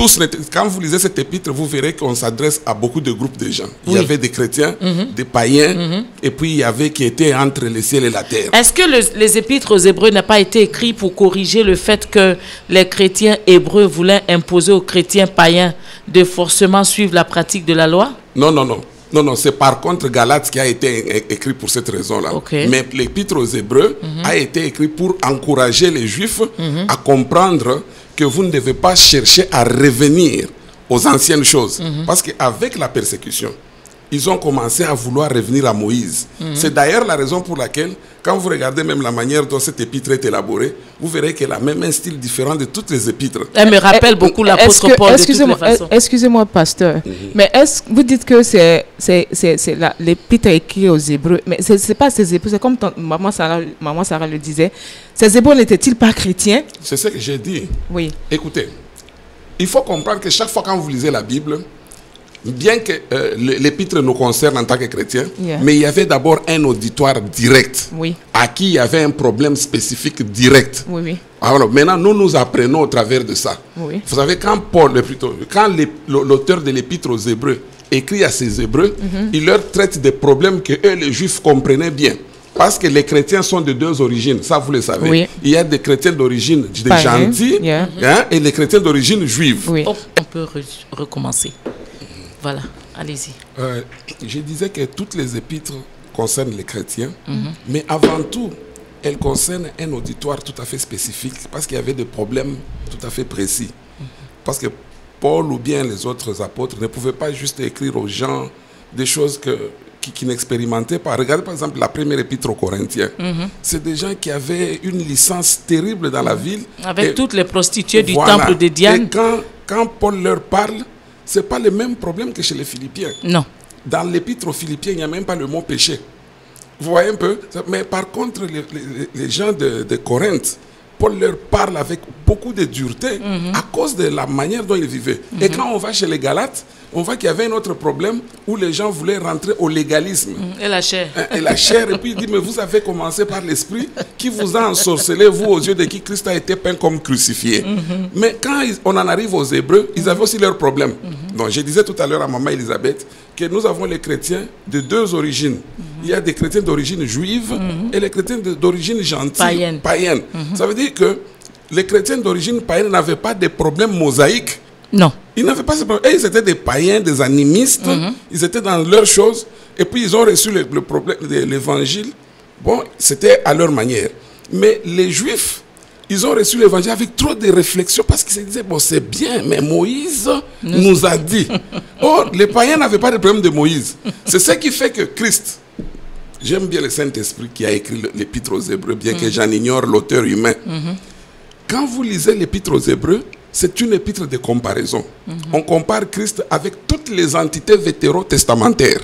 Quand vous lisez cet épître, vous verrez qu'on s'adresse à beaucoup de groupes de gens. Il y avait des chrétiens, des païens, et puis il y avait qui étaient entre le ciel et la terre. Est-ce que les épîtres aux Hébreux n'ont pas été écrits pour corriger le fait que les chrétiens hébreux voulaient imposer aux chrétiens païens de forcément suivre la pratique de la loi? Non, c'est par contre Galates qui a été écrit pour cette raison-là. Okay. Mais l'Épître aux Hébreux a été écrit pour encourager les Juifs à comprendre que vous ne devez pas chercher à revenir aux anciennes choses. Parce qu'avec la persécution, ils ont commencé à vouloir revenir à Moïse. C'est d'ailleurs la raison pour laquelle, quand vous regardez même la manière dont cette épître est élaborée, vous verrez qu'elle a même un style différent de toutes les épîtres. Elle me rappelle beaucoup l'apôtre Paul de toutes les façons. Excusez-moi, pasteur, mais vous dites que c'est l'épître écrite aux Hébreux, mais c'est pas ces Hébreux, c'est comme maman Sarah le disait, ces Hébreux n'étaient-ils pas chrétiens? C'est ce que j'ai dit. Oui. Écoutez, il faut comprendre que chaque fois quand vous lisez la Bible, bien que l'épître nous concerne en tant que chrétiens, mais il y avait d'abord un auditoire direct à qui il y avait un problème spécifique direct. Alors maintenant, nous apprenons au travers de ça. Vous savez, quand l'auteur de l'épître aux Hébreux écrit à ces Hébreux, il leur traite des problèmes que eux, les Juifs, comprenaient bien. Parce que les chrétiens sont de deux origines, ça vous le savez. Il y a des chrétiens d'origine des gentils et les chrétiens d'origine juive. On peut recommencer. Voilà, allez-y. Je disais que toutes les épîtres concernent les chrétiens, mais avant tout, elles concernent un auditoire tout à fait spécifique, parce qu'il y avait des problèmes tout à fait précis. Parce que Paul ou bien les autres apôtres ne pouvaient pas juste écrire aux gens des choses qui n'expérimentaient pas. Regardez par exemple la première épître aux Corinthiens. C'est des gens qui avaient une licence terrible dans la ville. Avec toutes les prostituées du temple de Diane. Et quand Paul leur parle, ce n'est pas le même problème que chez les Philippiens. Non. Dans l'épître aux Philippiens, il n'y a même pas le mot péché. Vous voyez un peu? Mais par contre, les gens de Corinthe, Paul leur parle avec beaucoup de dureté à cause de la manière dont ils vivaient. Et quand on va chez les Galates, on voit qu'il y avait un autre problème où les gens voulaient rentrer au légalisme. Et la chair. Et la chair. Et puis il dit, mais vous avez commencé par l'esprit qui vous a ensorcelé, vous, aux yeux de qui Christ a été peint comme crucifié. Mais quand on en arrive aux Hébreux, ils avaient aussi leurs problèmes. Donc je disais tout à l'heure à maman Elisabeth que nous avons les chrétiens de deux origines. Il y a des chrétiens d'origine juive et les chrétiens d'origine gentille, païenne. Ça veut dire que les chrétiens d'origine païenne n'avaient pas de problèmes mosaïques. Non. Ils n'avaient pas ce problème. Ils étaient des païens, des animistes. Ils étaient dans leurs choses. Et puis ils ont reçu le problème de l'évangile. Bon, c'était à leur manière. Mais les Juifs, ils ont reçu l'évangile avec trop de réflexions parce qu'ils se disaient, bon, c'est bien, mais Moïse nous a dit. Or, les païens n'avaient pas de problème de Moïse. C'est ce qui fait que Christ, j'aime bien le Saint-Esprit qui a écrit l'épître aux Hébreux, bien que j'en ignore l'auteur humain. Quand vous lisez l'épître aux Hébreux, c'est une épître de comparaison. On compare Christ avec toutes les entités vétérotestamentaires.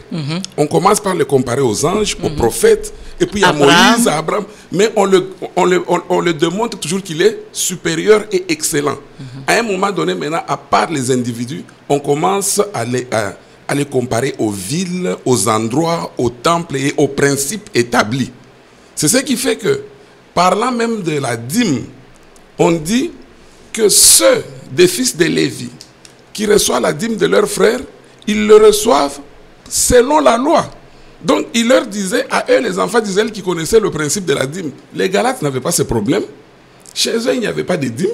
On commence par le comparer aux anges, aux prophètes, et puis à Moïse, à Abraham. Mais on le démontre toujours qu'il est supérieur et excellent. À un moment donné, maintenant, à part les individus, on commence à les comparer aux villes, aux endroits, aux temples et aux principes établis. C'est ce qui fait que, parlant même de la dîme, on dit que ceux des fils de Lévi qui reçoivent la dîme de leurs frères, ils le reçoivent selon la loi. Donc, il leur disait à eux, les enfants d'Israël qui connaissaient le principe de la dîme, les Galates n'avaient pas ce problème. Chez eux, il n'y avait pas de dîme,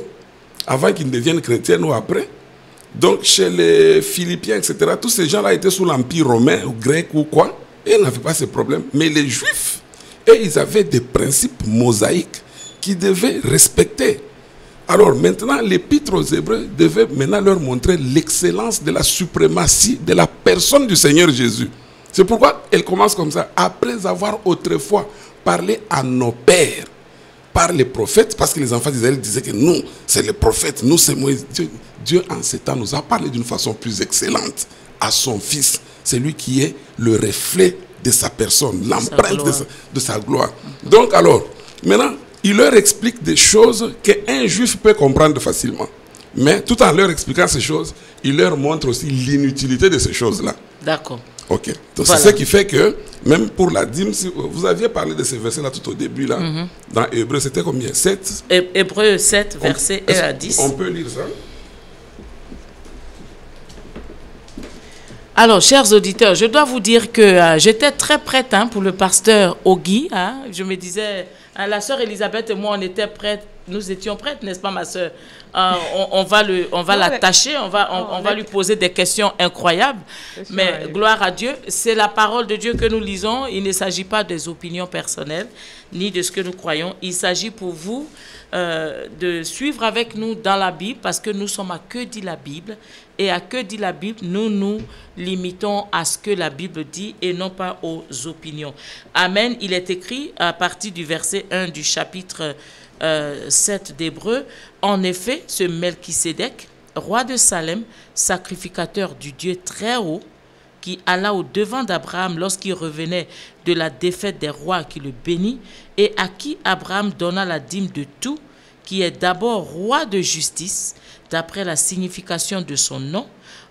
avant qu'ils ne deviennent chrétiens ou après. Donc, chez les Philippiens, etc., tous ces gens-là étaient sous l'Empire romain ou grec ou quoi, et ils n'avaient pas ces problèmes. Mais les Juifs, eux, ils avaient des principes mosaïques qu'ils devaient respecter. Alors maintenant, l'Épître aux Hébreux devait maintenant leur montrer l'excellence de la suprématie de la personne du Seigneur Jésus. C'est pourquoi elle commence comme ça. Après avoir autrefois parlé à nos pères par les prophètes, parce que les enfants d'Israël disaient que nous, c'est les prophètes, nous, c'est Moïse. Dieu, en ces temps, nous a parlé d'une façon plus excellente à son Fils. C'est lui qui est le reflet de sa personne, l'empreinte de sa gloire. Donc alors, maintenant, il leur explique des choses qu'un juif peut comprendre facilement. Mais tout en leur expliquant ces choses, il leur montre aussi l'inutilité de ces choses-là. D'accord. Ok. Donc voilà. C'est ce qui fait que, même pour la dîme, si vous aviez parlé de ces versets-là tout au début, là, dans Hébreu, c'était combien? 7 Hébreu 7, versets 1 à 10. On peut lire ça? Alors, chers auditeurs, je dois vous dire que j'étais très prête pour le pasteur Ogui. Je me disais, la sœur Elisabeth et moi, on était prêtes. Nous étions prêtes, n'est-ce pas, ma sœur? On va l'attacher, on va lui poser des questions incroyables. Mais gloire à Dieu, c'est la parole de Dieu que nous lisons. Il ne s'agit pas des opinions personnelles, ni de ce que nous croyons. Il s'agit pour vous de suivre avec nous dans la Bible, parce que nous sommes à Que dit la Bible. Et à Que dit la Bible, nous nous limitons à ce que la Bible dit et non pas aux opinions. Amen. Il est écrit à partir du verset 1 du chapitre 7 d'Hébreux. En effet, ce Melchisédek, roi de Salem, sacrificateur du Dieu très haut, qui alla au devant d'Abraham lorsqu'il revenait de la défaite des rois qui le bénit, et à qui Abraham donna la dîme de tout, qui est d'abord roi de justice, d'après la signification de son nom,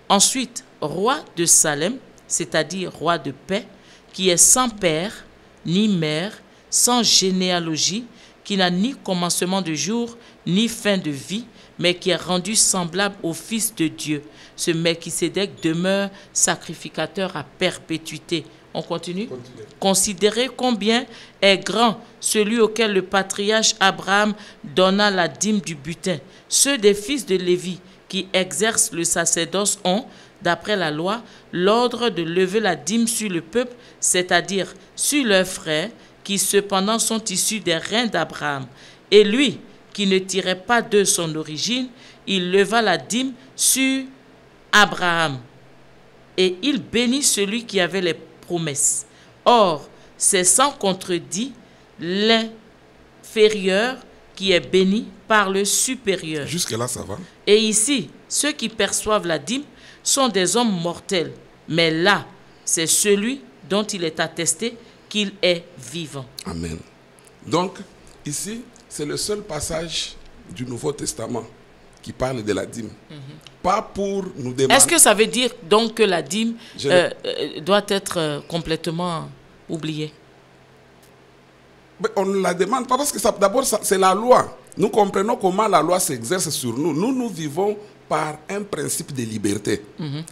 ensuite roi de Salem, c'est-à-dire roi de paix, qui est sans père ni mère, sans généalogie, qui n'a ni commencement de jour, ni fin de vie, mais qui est rendu semblable au Fils de Dieu. Ce Melchisédek demeure sacrificateur à perpétuité. On continue? Considérez combien est grand celui auquel le patriarche Abraham donna la dîme du butin. Ceux des fils de Lévi qui exercent le sacerdoce ont, d'après la loi, l'ordre de lever la dîme sur le peuple, c'est-à-dire sur leurs frères, qui cependant sont issus des reins d'Abraham. Et lui, qui ne tirait pas de son origine, il leva la dîme sur Abraham. Et il bénit celui qui avait les promesses. Or, c'est sans contredit l'inférieur qui est béni par le supérieur. Jusque-là, ça va. Et ici, ceux qui perçoivent la dîme sont des hommes mortels. Mais là, c'est celui dont il est attesté qu'il est vivant. Amen. Donc, ici, c'est le seul passage du Nouveau Testament qui parle de la dîme. Pas pour nous demander... Est-ce que ça veut dire donc que la dîme doit être complètement oubliée? Mais on ne la demande pas parce que d'abord, c'est la loi. Nous comprenons comment la loi s'exerce sur nous. Nous vivons par un principe de liberté.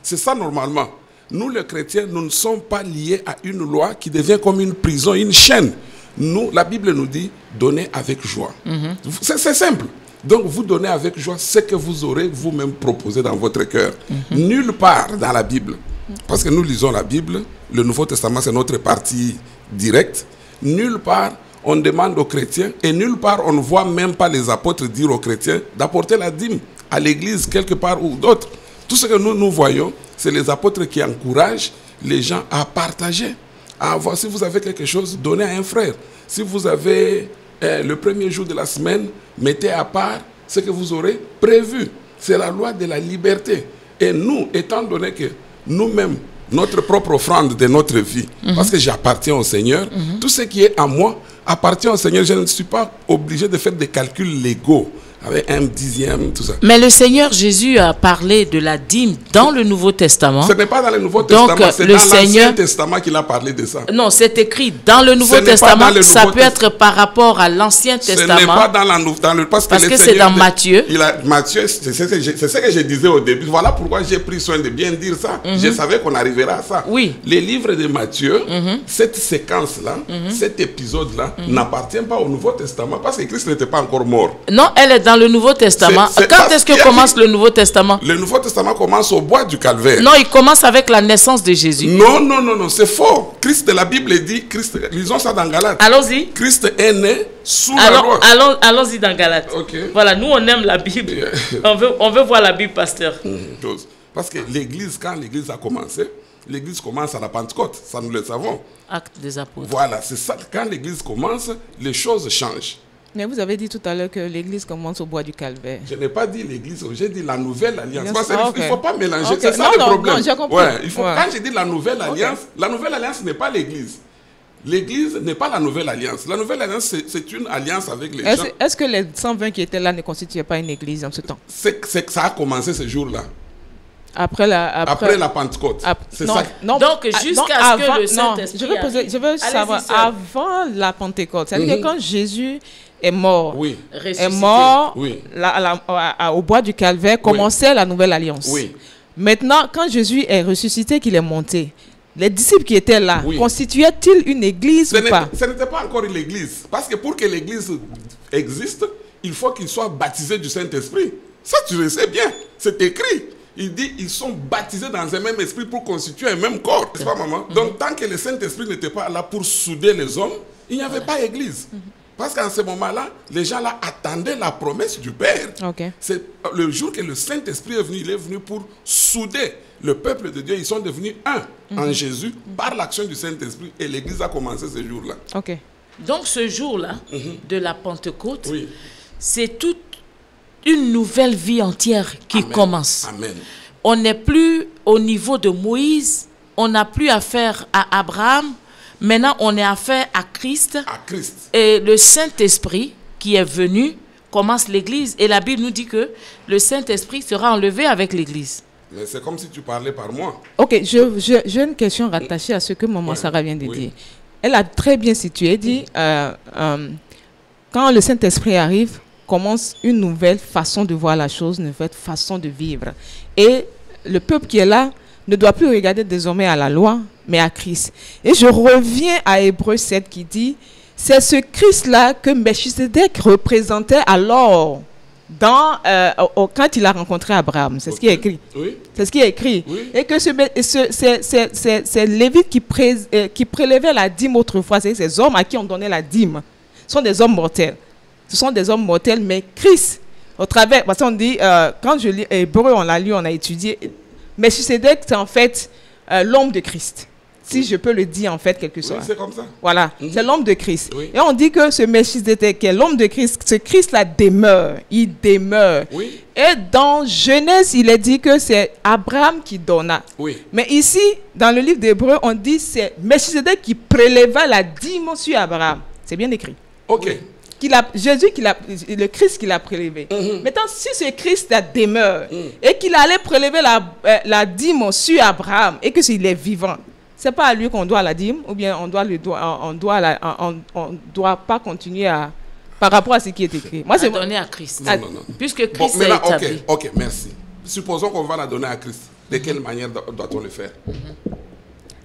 C'est ça normalement. Nous, les chrétiens, nous ne sommes pas liés à une loi qui devient comme une prison, une chaîne. Nous, la Bible nous dit, donnez avec joie. C'est simple. Donc, vous donnez avec joie ce que vous aurez vous-même proposé dans votre cœur. Nulle part dans la Bible, parce que nous lisons la Bible, le Nouveau Testament, c'est notre partie directe. Nulle part, on demande aux chrétiens, et nulle part, on ne voit même pas les apôtres dire aux chrétiens d'apporter la dîme à l'église, quelque part ou d'autre. Tout ce que nous voyons, c'est les apôtres qui encouragent les gens à partager. À avoir, si vous avez quelque chose, donnez à un frère. Si vous avez le premier jour de la semaine, mettez à part ce que vous aurez prévu. C'est la loi de la liberté. Et nous, étant donné que nous-mêmes, notre propre offrande de notre vie, parce que j'appartiens au Seigneur, tout ce qui est à moi appartient au Seigneur. Je ne suis pas obligé de faire des calculs légaux avec un dixième, tout ça. Mais le Seigneur Jésus a parlé de la dîme dans le Nouveau Testament. Ce n'est pas dans le Nouveau Testament, c'est dans l'Ancien Testament qu'il a parlé de ça. Non, c'est écrit dans le Nouveau Testament. Ça peut être par rapport à l'Ancien Testament. Ce n'est pas dans le parce que c'est dans Matthieu. Matthieu, c'est ce que je disais au début. Voilà pourquoi j'ai pris soin de bien dire ça. Je savais qu'on arriverait à ça. Oui. Les livres de Matthieu, cette séquence-là, cet épisode-là, n'appartient pas au Nouveau Testament parce que Christ n'était pas encore mort. Non, elle est dans dans le Nouveau Testament. Quand est-ce que commence le Nouveau Testament? Le Nouveau Testament commence au bois du Calvaire. Non, il commence avec la naissance de Jésus. Non, c'est faux. Christ de la Bible dit, lisons ça dans Galates. Allons-y. Christ est né sous la loi. Allons-y dans Galates. Okay. Voilà, nous on aime la Bible. On veut voir la Bible, pasteur. Parce que l'Église, quand l'Église a commencé, l'Église commence à la Pentecôte, ça nous le savons. Acte des apôtres. Voilà, c'est ça. Quand l'Église commence, les choses changent. Mais vous avez dit tout à l'heure que l'Église commence au bois du Calvaire. Je n'ai pas dit l'Église, j'ai dit la nouvelle alliance. Il ne faut pas mélanger, c'est ça le problème. Non, j'ai compris. Quand j'ai dit la nouvelle alliance n'est pas l'Église. L'Église n'est pas la nouvelle alliance. La nouvelle alliance, c'est une alliance avec les gens. Est-ce que les 120 qui étaient là ne constituaient pas une Église en ce temps? C'est que ça a commencé ce jour-là. Après la Pentecôte. C'est ça. Non, donc, jusqu'à ce que le Saint-Esprit je veux savoir, avant la Pentecôte, c'est-à-dire que quand Jésus est mort, au bois du Calvaire, commençait la nouvelle alliance. Oui. Maintenant, quand Jésus est ressuscité, qu'il est monté, les disciples qui étaient là, constituaient-ils une église ou pas? Ce n'était pas encore une église. Parce que pour que l'église existe, il faut qu'ils soient baptisés du Saint-Esprit. Ça, tu le sais bien. C'est écrit. Il dit ils sont baptisés dans un même esprit pour constituer un même corps. N'est-ce pas, maman? Donc, tant que le Saint-Esprit n'était pas là pour souder les hommes, il n'y avait pas église. Parce qu'en ce moment-là, les gens là attendaient la promesse du Père. C'est le jour que le Saint-Esprit est venu, il est venu pour souder le peuple de Dieu. Ils sont devenus un en Jésus par l'action du Saint-Esprit. Et l'église a commencé ce jour-là. Donc ce jour-là, de la Pentecôte, c'est toute une nouvelle vie entière qui commence. Amen. On n'est plus au niveau de Moïse, on n'a plus affaire à Abraham. Maintenant, on est affaire à Christ. Et le Saint-Esprit qui est venu commence l'Église. Et la Bible nous dit que le Saint-Esprit sera enlevé avec l'Église. Mais c'est comme si tu parlais par moi. Ok, j'ai une question rattachée à ce que Maman Sarah vient de dire. Elle a très bien situé, dit, quand le Saint-Esprit arrive, commence une nouvelle façon de voir la chose, une nouvelle façon de vivre. Et le peuple qui est là ne doit plus regarder désormais à la loi, mais à Christ. Et je reviens à Hébreux 7 qui dit, c'est ce Christ-là que Melchisedec représentait alors quand il a rencontré Abraham. C'est ce qui est écrit. C'est ce qui est écrit. Et que c'est Lévite qui prélevait la dîme autrefois. C'est ces hommes à qui on donnait la dîme. Ce sont des hommes mortels. Ce sont des hommes mortels, mais Christ, au travers, parce qu'on dit, quand je lis Hébreux, on l'a lu, on a étudié, Melchisedec, c'est en fait l'homme de Christ. Si je peux le dire en fait quelque chose. C'est comme ça. Voilà, c'est l'homme de Christ. Et on dit que ce Melchisedec, qui est l'homme de Christ, ce Christ-là demeure. Il demeure. Et dans Genèse, il est dit que c'est Abraham qui donna. Mais ici, dans le livre d'Hébreux, on dit que c'est Melchisedec qui préleva la dîme sur Abraham. C'est bien écrit. Le Christ qui l'a prélevé. Maintenant, si ce Christ demeure et qu'il allait prélever la dîme sur Abraham et que s'il est vivant, c'est pas à lui qu'on doit la dîme, ou bien on doit pas continuer par rapport à ce qui est écrit. Moi, c'est donné à Christ. Non. Puisque Christ est établi. Ok, merci. Supposons qu'on va la donner à Christ. De quelle manière doit-on le faire?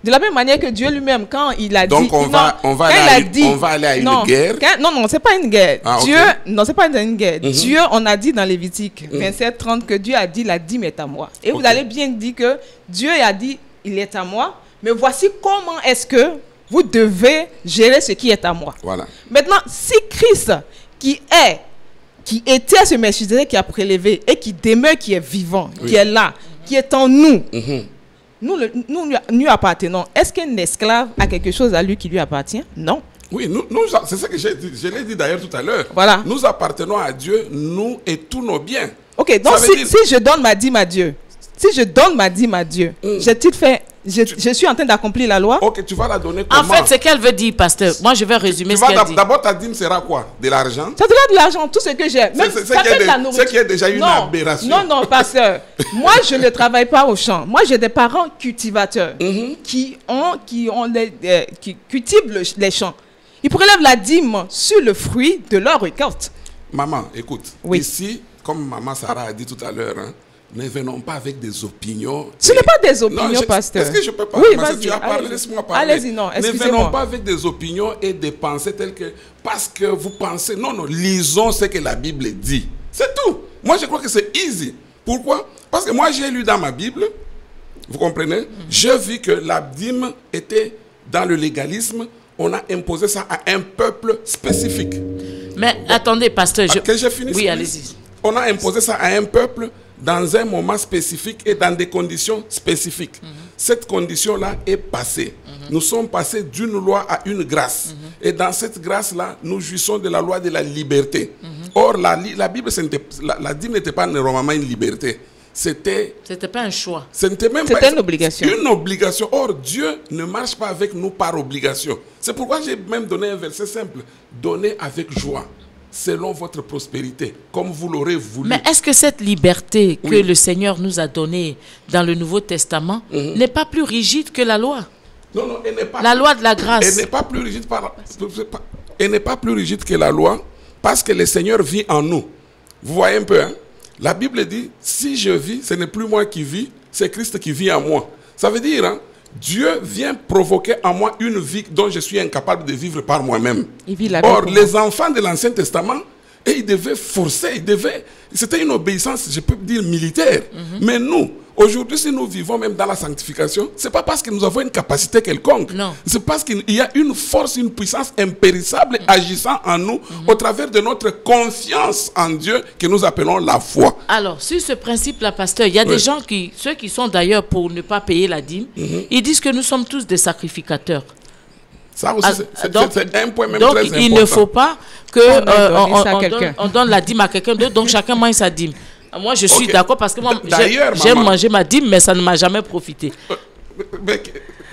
De la même manière que Dieu lui-même, quand il a dit... Donc on va aller à une guerre. Non, c'est pas une guerre. Dieu, non, c'est pas une guerre. Dieu, on a dit dans Lévitique 27, 30 que Dieu a dit la dîme est à moi. Et vous allez bien dire que Dieu a dit il est à moi, mais voici comment est-ce que vous devez gérer ce qui est à moi. Voilà. Maintenant, si Christ, qui était ce Melchisedec qui a prélevé et qui demeure, qui est vivant, qui est là, qui est en nous, nous lui appartenons. Est-ce qu'un esclave a quelque chose à lui qui lui appartient? Non. Oui, c'est ce que je l'ai dit d'ailleurs tout à l'heure. Voilà. Nous appartenons à Dieu, nous et tous nos biens. Ok, donc si je donne ma dîme à Dieu, je suis en train d'accomplir la loi. Ok, tu vas la donner comment? En fait, c'est qu'elle veut dire, pasteur. Moi, je vais résumer ce qu'elle dit. D'abord, ta dîme sera quoi? De l'argent? Ça sera de l'argent, tout ce que j'ai. C'est qu'il y a déjà une aberration. Non, pasteur. Moi, je ne travaille pas au champ. Moi, j'ai des parents cultivateurs qui cultivent les champs. Ils prélèvent la dîme sur le fruit de leur récolte. Maman, écoute. Ici, comme maman Sarah a dit tout à l'heure, ne venons pas avec des opinions. Ce n'est pas des opinions, pasteur. Est-ce que je peux parler? Oui, vas-y. Tu as parlé, laisse-moi parler. Allez-y, non, excusez-moi. Ne venons pas avec des opinions et des pensées telles que... Parce que vous pensez... Non, lisons ce que la Bible dit. C'est tout. Moi, je crois que c'est easy. Pourquoi? Parce que moi, j'ai lu dans ma Bible, vous comprenez, j'ai vu que la dîme était dans le légalisme. On a imposé ça à un peuple spécifique. Mais attendez, pasteur. Que je finisse. Oui, allez-y. On a imposé ça à un peuple dans un moment spécifique et dans des conditions spécifiques. Cette condition-là est passée. Nous sommes passés d'une loi à une grâce. Et dans cette grâce-là, nous jouissons de la loi de la liberté. Or, la Bible, la dîme n'était pas normalement une liberté. C'était pas un choix. C'était une obligation. Une obligation. Or, Dieu ne marche pas avec nous par obligation. C'est pourquoi j'ai même donné un verset simple. Donnez avec joie, selon votre prospérité, comme vous l'aurez voulu. Mais est-ce que cette liberté que le Seigneur nous a donnée dans le Nouveau Testament n'est pas plus rigide que la loi? Non, non, elle n'est pas. La loi de la grâce. Elle n'est pas plus rigide elle n'est pas plus rigide que la loi parce que le Seigneur vit en nous. Vous voyez un peu, hein? La Bible dit, si je vis, ce n'est plus moi qui vis, c'est Christ qui vit en moi. Ça veut dire, hein, Dieu vient provoquer en moi une vie dont je suis incapable de vivre par moi-même. Or, les enfants de l'Ancien Testament, ils devaient forcer, c'était une obéissance, je peux dire, militaire. Mais nous, aujourd'hui, si nous vivons même dans la sanctification, ce n'est pas parce que nous avons une capacité quelconque. C'est parce qu'il y a une force, une puissance impérissable agissant en nous au travers de notre confiance en Dieu que nous appelons la foi. Alors, sur ce principe-là, pasteur, il y a des gens ceux qui sont d'ailleurs pour ne pas payer la dîme, ils disent que nous sommes tous des sacrificateurs. Ça aussi, c'est un point même donc, très important. Il ne faut pas on donne la dîme à quelqu'un d'autre, donc chacun mange sa dîme. Moi, je suis d'accord parce que moi, j'aime manger ma dîme, mais ça ne m'a jamais profité.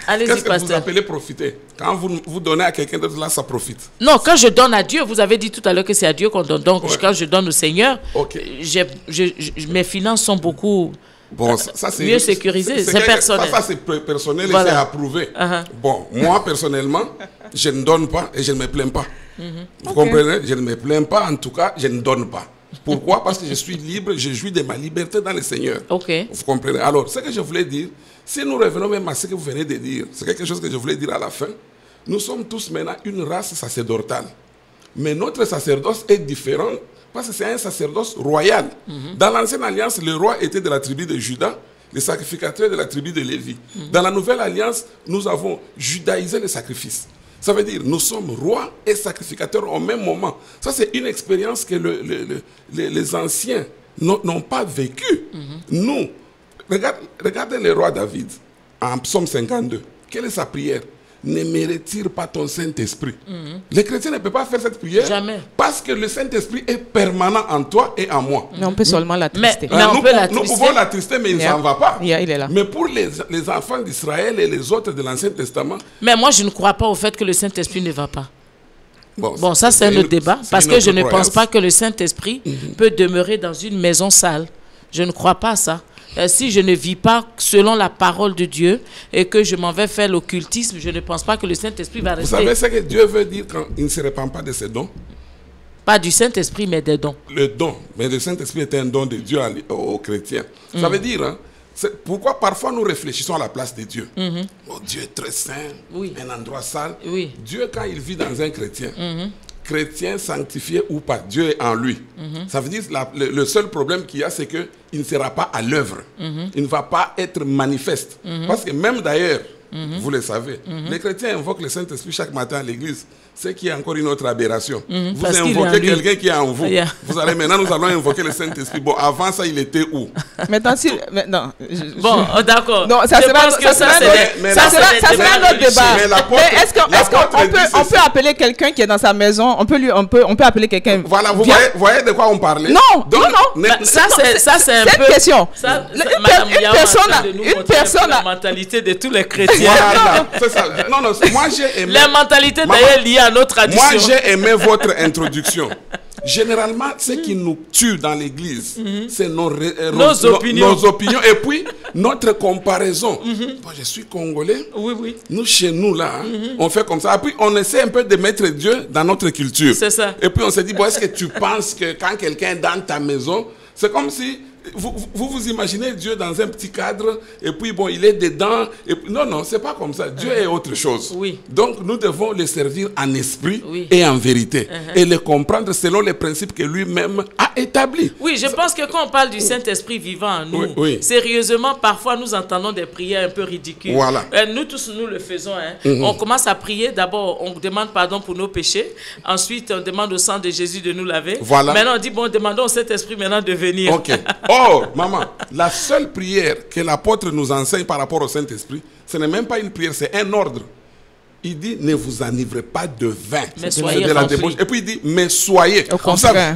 Allez-y, pasteur. Qu'est-ce que vous appelez profiter? Quand vous donnez à quelqu'un d'autre, là, ça profite. Non, quand je donne à Dieu, vous avez dit tout à l'heure que c'est à Dieu qu'on donne. Donc, quand je donne au Seigneur, mes finances sont beaucoup... Bon, ça c'est mieux sécurisé, c'est personnel. Ça c'est personnel et c'est approuvé. Bon, moi personnellement, je ne donne pas et je ne me plains pas. Vous comprenez? Je ne me plains pas, en tout cas, je ne donne pas. Pourquoi? Parce que je suis libre, je jouis de ma liberté dans le Seigneur. Vous comprenez? Alors, ce que je voulais dire, si nous revenons même à ce que vous venez de dire, c'est quelque chose que je voulais dire à la fin. Nous sommes tous maintenant une race sacerdotale. Mais notre sacerdoce est différent. Parce que c'est un sacerdoce royal. Dans l'Ancienne Alliance, le roi était de la tribu de Juda, le sacrificateur de la tribu de Lévi. Dans la Nouvelle Alliance, nous avons judaïsé le sacrifice. Ça veut dire nous sommes rois et sacrificateurs au même moment. Ça, c'est une expérience que les anciens n'ont pas vécue. Nous, regardez le roi David, en Psaume 52. Quelle est sa prière? Ne me retire pas ton Saint-Esprit. Les chrétiens ne peuvent pas faire cette prière. Jamais. Parce que le Saint-Esprit est permanent en toi et en moi. Mais on peut seulement l'attrister. Nous pouvons l'attrister, mais il ne s'en va pas. Il est là. Mais pour les enfants d'Israël et les autres de l'Ancien Testament... Mais moi, je ne crois pas au fait que le Saint-Esprit ne va pas. Bon, ça c'est un autre débat. Parce que je ne pense pas que le Saint-Esprit peut demeurer dans une maison sale. Je ne crois pas à ça. Si je ne vis pas selon la parole de Dieu et que je m'en vais faire l'occultisme, je ne pense pas que le Saint-Esprit va rester. Vous savez ce que Dieu veut dire quand il ne se répand pas de ses dons? Pas du Saint-Esprit, mais des dons. Le don. Mais le Saint-Esprit est un don de Dieu aux chrétiens. Ça veut dire, hein, pourquoi parfois nous réfléchissons à la place de Dieu. Oh, Dieu est très saint, un endroit sale. Dieu, quand il vit dans un chrétien, chrétien sanctifié ou pas, Dieu est en lui. Ça veut dire le seul problème qu'il y a, c'est qu'il ne sera pas à l'œuvre. Il ne va pas être manifeste. Parce que même d'ailleurs, vous le savez, les chrétiens invoquent le Saint-Esprit chaque matin à l'église. C'est qu'il y a encore une autre aberration. Vous invoquez quelqu'un qui est en vous. Vous allez maintenant, nous allons invoquer le Saint-Esprit. Bon, avant ça, il était où? Maintenant, bon, d'accord. Non, ça sera un autre débat. Mais est-ce qu'on peut appeler quelqu'un qui est dans sa maison? On peut appeler quelqu'un. Voilà, vous voyez de quoi on parlait? Non. Ça, c'est un peu... question. Une personne... La mentalité de tous les chrétiens. Voilà, c'est ça. Non, moi j'ai aimé... La mentalité d'ailleurs liée à notre tradition. Moi, j'ai aimé votre introduction. Généralement, ce qui nous tue dans l'église, c'est nos opinions et puis notre comparaison. Moi, je suis congolais. Nous, chez nous, là, on fait comme ça. Et puis, on essaie un peu de mettre Dieu dans notre culture. C'est ça. Et puis, on se dit, bon, est-ce que tu penses que quand quelqu'un est dans ta maison, c'est comme si vous imaginez Dieu dans un petit cadre, et puis bon, il est dedans. Et puis, non, c'est pas comme ça. Dieu est autre chose. Oui. Donc, nous devons le servir en esprit et en vérité. Et le comprendre selon les principes que lui-même a établis. Oui, je pense que quand on parle du Saint-Esprit vivant en nous, sérieusement, parfois, nous entendons des prières un peu ridicules. Voilà. Nous tous, nous le faisons. Hein. On commence à prier. D'abord, on demande pardon pour nos péchés. Ensuite, on demande au sang de Jésus de nous laver. Voilà. Maintenant, on dit, bon, demandons au Saint-Esprit maintenant de venir. Ok. Oh, maman, la seule prière que l'apôtre nous enseigne par rapport au Saint-Esprit, ce n'est même pas une prière, c'est un ordre. Il dit, ne vous enivrez pas de vin. Mais soyez de la débauche. Et puis il dit, mais soyez.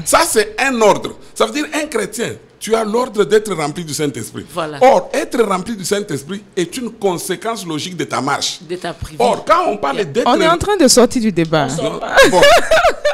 Ça c'est un ordre. Ça veut dire un chrétien. Tu as l'ordre d'être rempli du Saint-Esprit. Voilà. Or, être rempli du Saint-Esprit est une conséquence logique de ta marche. De ta prière. Or, quand on parle d'être... On est en train de sortir du débat. Bon.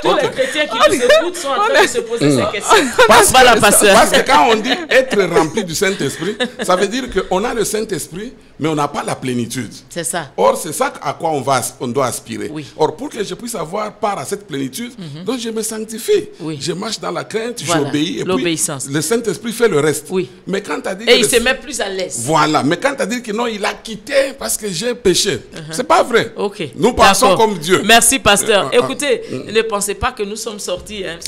Tous les chrétiens qui nous écoutent sont en train de se poser ces questions. Parce que quand on dit être rempli du Saint-Esprit, ça veut dire qu'on a le Saint-Esprit, mais on n'a pas la plénitude. C'est ça. Or, c'est ça à quoi on doit aspirer. Oui. Or, pour que je puisse avoir part à cette plénitude, donc je me sanctifie. Oui. Je marche dans la crainte, voilà. j'obéis. Et l'obéissance. Puis, le Saint-Esprit fait le reste. Oui. Mais quand tu as dit et il se met plus à l'aise. Voilà. Mais quand tu as dit que non, il a quitté parce que j'ai péché. C'est pas vrai. Ok. Nous pensons comme Dieu. Merci, pasteur. Écoutez, ne pensez pas que nous sommes sortis. Hein.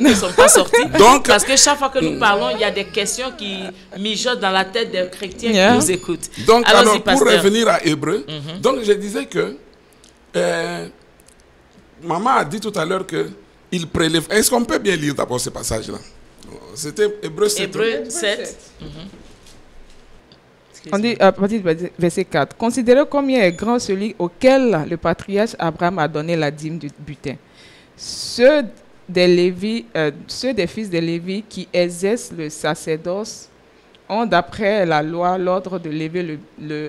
Nous ne sommes pas sortis. Donc, parce que chaque fois que nous parlons, il y a des questions qui mijotent dans la tête des chrétiens qui nous écoutent. Donc, alors pour revenir à Hébreu, donc je disais que maman a dit tout à l'heure que il prélève. Est-ce qu'on peut bien lire d'abord ce passage-là? C'était Hébreu 7. Hébreu 7. On dit à partir du verset 4. Considérez combien est grand celui auquel le patriarche Abraham a donné la dîme du butin. Ceux des fils de Lévi qui exercent le sacerdoce ont d'après la loi l'ordre de lever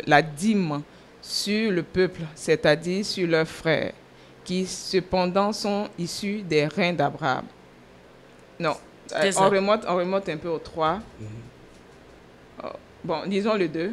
la dîme sur le peuple, c'est-à-dire sur leurs frères, qui cependant sont issus des reins d'Abraham. Non, on remonte un peu au 3. Bon, disons le 2.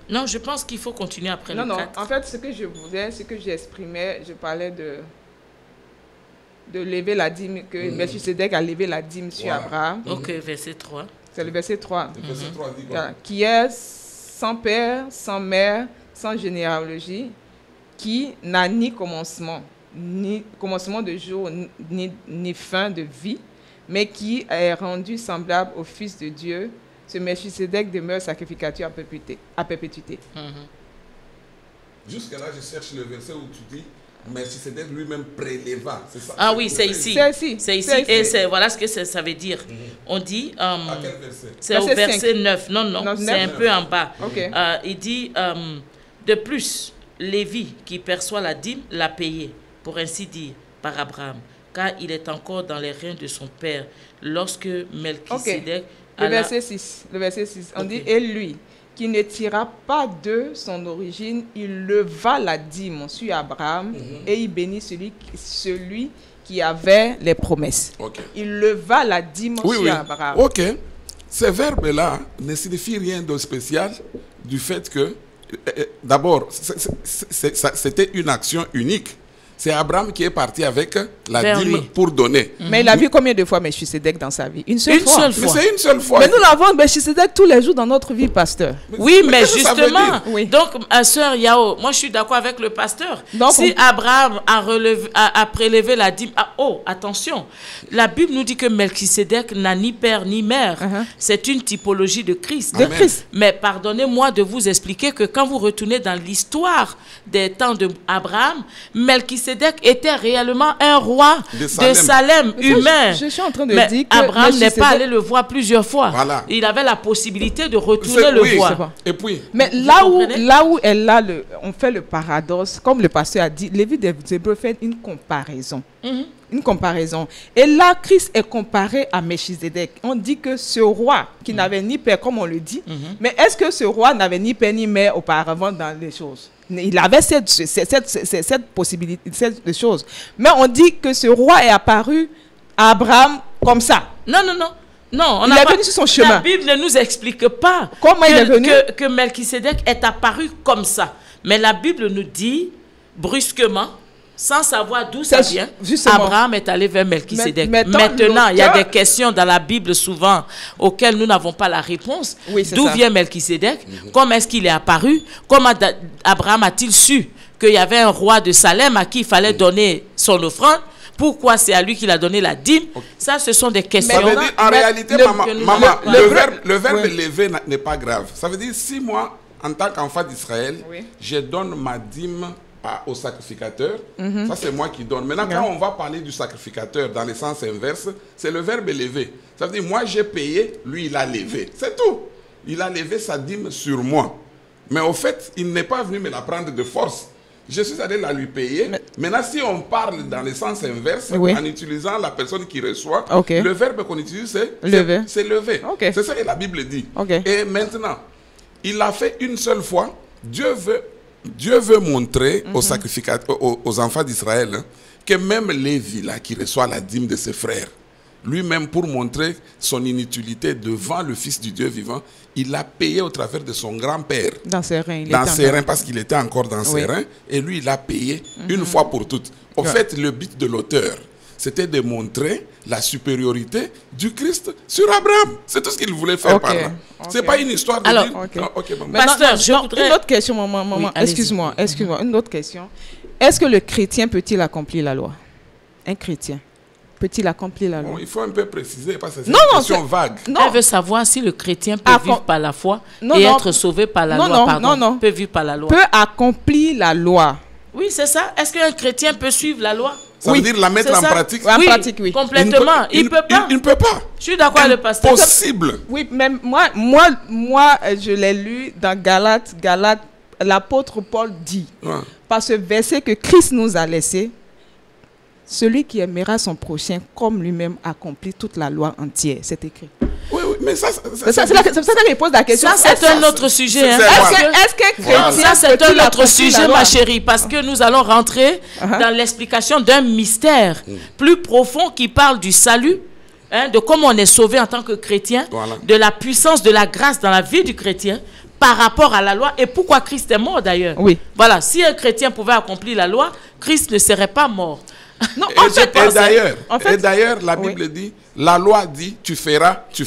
Non, je pense qu'il faut continuer après le 4. Non, en fait, ce que je voulais, ce que j'exprimais, je parlais de lever la dîme, que Melchisedec a levé la dîme sur Abraham. Ok, verset 3. C'est le verset 3. Le verset 3 dit quoi? Qui est sans père, sans mère, sans généalogie, qui n'a ni commencement de jour, ni fin de vie, mais qui est rendu semblable au Fils de Dieu. Ce Melchisedec demeure sacrificateur à perpétuité. Jusque-là, je cherche le verset où tu dis Melchisedec lui-même préléva. C'est ça? Ah oui, c'est ici. C'est ici. Et voilà ce que ça veut dire. On dit... à quel verset? C'est au verset 9. Non, c'est un peu en bas. Okay. Il dit, de plus, Lévi, qui perçoit la dîme, l'a payé, pour ainsi dire, par Abraham, car il est encore dans les reins de son père, lorsque Melchisedec... Le verset 6. On dit, et lui, qui ne tira pas de son origine, il leva la dîme sur Abraham et il bénit celui qui avait les promesses. Il leva la dîme sur Abraham. Ok. Ces verbes-là ne signifient rien de spécial du fait que, d'abord, c'était une action unique. C'est Abraham qui est parti avec la dîme pour donner. Mais il a vu combien de fois Melchisedec dans sa vie? Une seule fois. Mais c'est une seule fois. Mais nous l'avons Melchisedec tous les jours dans notre vie, pasteur. Oui, mais justement. Donc, sœur Yao, moi je suis d'accord avec le pasteur. Donc, si Abraham a prélevé la dîme, attention, la Bible nous dit que Melchisedec n'a ni père ni mère. C'est une typologie de Christ. Mais pardonnez-moi de vous expliquer que quand vous retournez dans l'histoire des temps d'Abraham, Melchisedec était réellement un roi de Salem humain. Je suis en train de dire que Abraham n'est pas allé le voir plusieurs fois. Voilà. Il avait la possibilité de retourner le voir. Et puis, mais là où on fait le paradoxe, comme le pasteur a dit, Lévi des Hébreux fait une comparaison. Une comparaison. Et là, Christ est comparé à Melchisedec. On dit que ce roi qui n'avait ni père, comme on le dit, mais est-ce que ce roi n'avait ni père ni mère auparavant dans les choses? Il avait cette possibilité, cette chose. Mais on dit que ce roi est apparu à Abraham comme ça. Non, il est venu sur son chemin. La Bible ne nous explique pas comment il est venu. Que Melchisedec est apparu comme ça. Mais la Bible nous dit brusquement sans savoir d'où ça vient, justement. Abraham est allé vers Melchisédek. Maintenant, il y a des questions dans la Bible souvent auxquelles nous n'avons pas la réponse. Oui, d'où vient Melchisédek? Comment est-ce qu'il est apparu? Comment Abraham a-t-il su qu'il y avait un roi de Salem à qui il fallait donner son offrande? Pourquoi c'est à lui qu'il a donné la dîme? Ça, ce sont des questions. Ça veut dire, en réalité, maman, le verbe lever n'est pas grave. Ça veut dire, si moi, en tant qu'enfant d'Israël, je donne ma dîme au sacrificateur, ça c'est moi qui donne. Maintenant, quand on va parler du sacrificateur dans le sens inverse, c'est le verbe lever. Ça veut dire, moi j'ai payé, lui il a levé. C'est tout. Il a levé sa dîme sur moi. Mais au fait, il n'est pas venu me la prendre de force. Je suis allé la lui payer. Maintenant, si on parle dans le sens inverse, en utilisant la personne qui reçoit, le verbe qu'on utilise, c'est lever. C'est lever. C'est ça que la Bible dit. Et maintenant, il l'a fait une seule fois. Dieu veut montrer aux sacrificateurs, aux enfants d'Israël, que même Lévi, là, qui reçoit la dîme de ses frères, lui-même, pour montrer son inutilité devant le Fils du Dieu vivant, il l'a payé au travers de son grand-père. Dans ses reins. Dans ses reins, parce qu'il était encore dans ses reins. Et lui, il l'a payé une fois pour toutes. Au fait, le but de l'auteur, c'était de montrer la supériorité du Christ sur Abraham. C'est tout ce qu'il voulait faire par là. C'est pas une histoire de dire... Pasteur, je voudrais... Une autre question, maman. Excuse-moi. Une autre question. Est-ce que le chrétien peut-il accomplir la loi? Un chrétien peut-il accomplir la loi? Il faut un peu préciser, parce que c'est une question vague. Elle veut savoir si le chrétien peut vivre par la foi et être sauvé par la loi. Peut vivre par la loi. Peut accomplir la loi. Oui, c'est ça. Est-ce qu'un chrétien peut suivre la loi? Ça veut dire la mettre en pratique? En pratique, oui. Complètement. Il ne peut pas. Il ne peut pas. Je suis d'accord avec le pasteur. Impossible. Oui, même moi, je l'ai lu dans Galates, l'apôtre Paul dit, par ce verset que Christ nous a laissé, celui qui aimera son prochain comme lui-même accomplit toute la loi entière. C'est écrit. Oui, mais ça c'est ça qu'il pose la question. Ça, c'est un autre sujet. Est-ce que ça, c'est un autre sujet, ma chérie, parce que nous allons rentrer dans l'explication d'un mystère plus profond qui parle du salut, de comment on est sauvé en tant que chrétien, de la puissance de la grâce dans la vie du chrétien par rapport à la loi et pourquoi Christ est mort d'ailleurs. Oui. Voilà, si un chrétien pouvait accomplir la loi, Christ ne serait pas mort. Non, et d'ailleurs, la Bible dit, la loi dit, tu feras, tu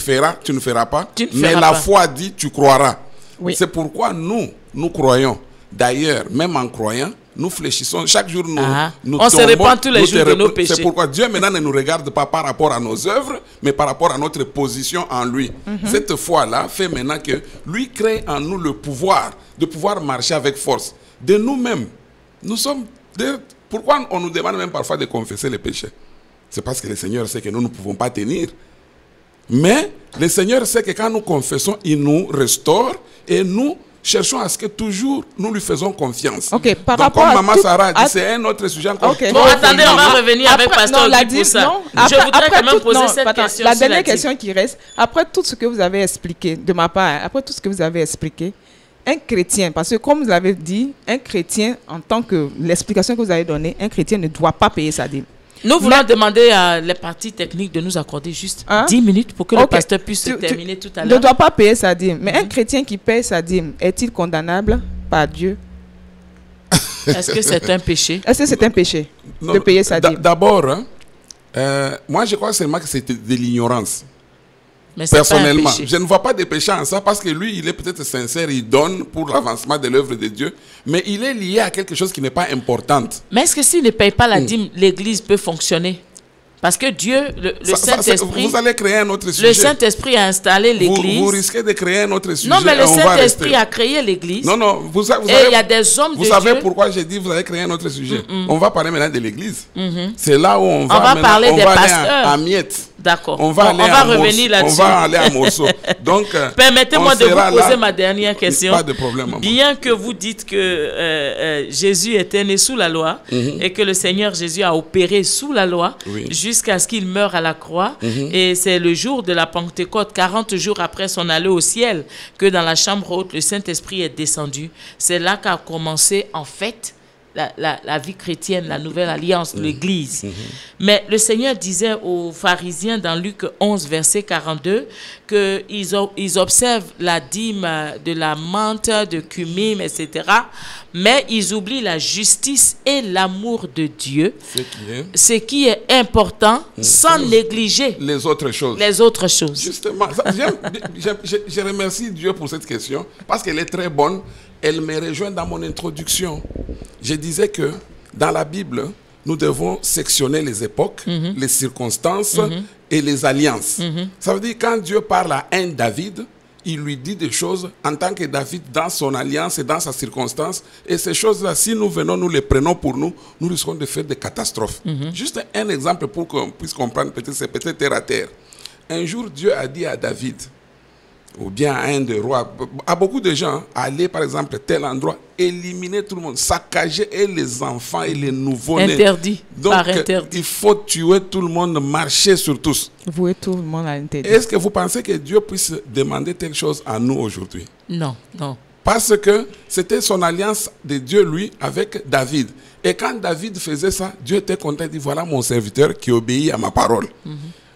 ne feras pas, mais la foi dit, tu croiras. Oui. C'est pourquoi nous croyons. D'ailleurs, même en croyant, nous fléchissons. Chaque jour, nous on se répand tous les jours de nos péchés. C'est pourquoi Dieu maintenant ne nous regarde pas par rapport à nos œuvres, mais par rapport à notre position en lui. Cette foi-là fait maintenant que lui crée en nous le pouvoir de pouvoir marcher avec force. De nous-mêmes, nous sommes... Pourquoi on nous demande même parfois de confesser les péchés? C'est parce que le Seigneur sait que nous ne pouvons pas tenir. Mais le Seigneur sait que quand nous confessons, il nous restaure et nous cherchons à ce que toujours nous lui faisons confiance. Donc, comme Maman Sarah a dit, c'est un autre sujet encore. Bon, attendez, on va revenir avec Pasteur Guy pour ça. Je voudrais quand même poser cette question. La dernière question qui reste, après tout ce que vous avez expliqué, de ma part, après tout ce que vous avez expliqué, un chrétien, parce que comme vous l'avez dit, un chrétien, en tant que l'explication que vous avez donnée, un chrétien ne doit pas payer sa dîme. Nous voulons demander à les parties techniques de nous accorder juste 10 minutes pour que le pasteur puisse terminer tout à l'heure. Ne doit pas payer sa dîme. Mais un chrétien qui paye sa dîme, est-il condamnable par Dieu? Est-ce que c'est un péché? Est-ce que c'est un péché de payer sa dîme? D'abord, moi je crois seulement que c'est de l'ignorance. Mais personnellement, je ne vois pas de péché en ça parce que lui, il est peut-être sincère, il donne pour l'avancement de l'œuvre de Dieu, mais il est lié à quelque chose qui n'est pas important. Mais est-ce que s'il ne paye pas la dîme, l'Église peut fonctionner? Parce que Dieu, le Saint-Esprit... Vous allez créer un autre sujet. Le Saint-Esprit a installé l'Église. Vous risquez de créer un autre sujet. Non, mais le Saint-Esprit a créé l'Église. Non, et il y a des hommes de Dieu. Vous savez pourquoi j'ai dit vous allez créer un autre sujet? On va parler maintenant de l'Église. C'est là où on va parler des pasteurs. À miettes. D'accord. On va revenir là-dessus. On va aller à morceaux. Donc, permettez-moi de vous poser ma dernière question. Pas de problème. Bien que vous dites que Jésus était né sous la loi et que le Seigneur Jésus a opéré sous la loi jusqu'à ce qu'il meure à la croix. Et c'est le jour de la Pentecôte, 40 jours après son aller au ciel, que dans la chambre haute, le Saint-Esprit est descendu. C'est là qu'a commencé, en fait, la vie chrétienne, la nouvelle alliance, l'Église. Mais le Seigneur disait aux pharisiens dans Luc 11, verset 42, qu'ils observent la dîme de la menthe, de cumim, etc. Mais ils oublient la justice et l'amour de Dieu, ce qui est important, sans négliger les autres choses. Les autres choses. Justement, je remercie Dieu pour cette question, parce qu'elle est très bonne. Elle me rejoint dans mon introduction. Je disais que dans la Bible, nous devons sectionner les époques, les circonstances et les alliances. Ça veut dire quand Dieu parle à un David, il lui dit des choses en tant que David dans son alliance et dans sa circonstance. Et ces choses-là, si nous venons, nous les prenons pour nous, nous risquons de faire des catastrophes. Juste un exemple pour qu'on puisse comprendre, c'est peut-être terre à terre. Un jour, Dieu a dit à David, ou bien à un des rois, à beaucoup de gens, aller par exemple à tel endroit, éliminer tout le monde, saccager et les enfants et les nouveau-nés. Interdit. Donc, par interdit. Il faut tuer tout le monde, marcher sur tous. Vouer tout le monde à l'interdit. Est-ce que vous pensez que Dieu puisse demander telle chose à nous aujourd'hui? Non, non. Parce que c'était son alliance de Dieu, lui, avec David. Et quand David faisait ça, Dieu était content, il dit, voilà mon serviteur qui obéit à ma parole.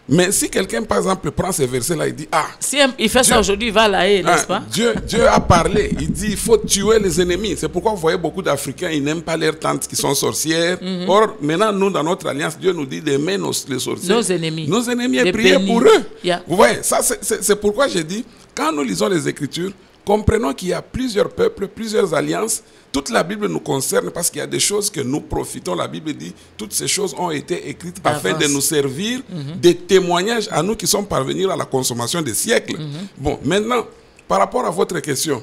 Mais si quelqu'un, par exemple, prend ces versets-là, il dit, si il fait ça aujourd'hui, il va la haine, n'est-ce pas? Dieu a parlé, il dit, il faut tuer les ennemis. C'est pourquoi vous voyez beaucoup d'Africains, ils n'aiment pas leurs tantes qui sont sorcières. Or, maintenant, nous, dans notre alliance, Dieu nous dit d'aimer les sorciers. Nos ennemis. Nos ennemis et prier pour eux. Vous voyez, ça, c'est pourquoi j'ai dit, quand nous lisons les Écritures, comprenons qu'il y a plusieurs peuples, plusieurs alliances. Toute la Bible nous concerne parce qu'il y a des choses que nous profitons. La Bible dit toutes ces choses ont été écrites afin de nous servir des témoignages à nous qui sommes parvenus à la consommation des siècles. Bon, maintenant, par rapport à votre question,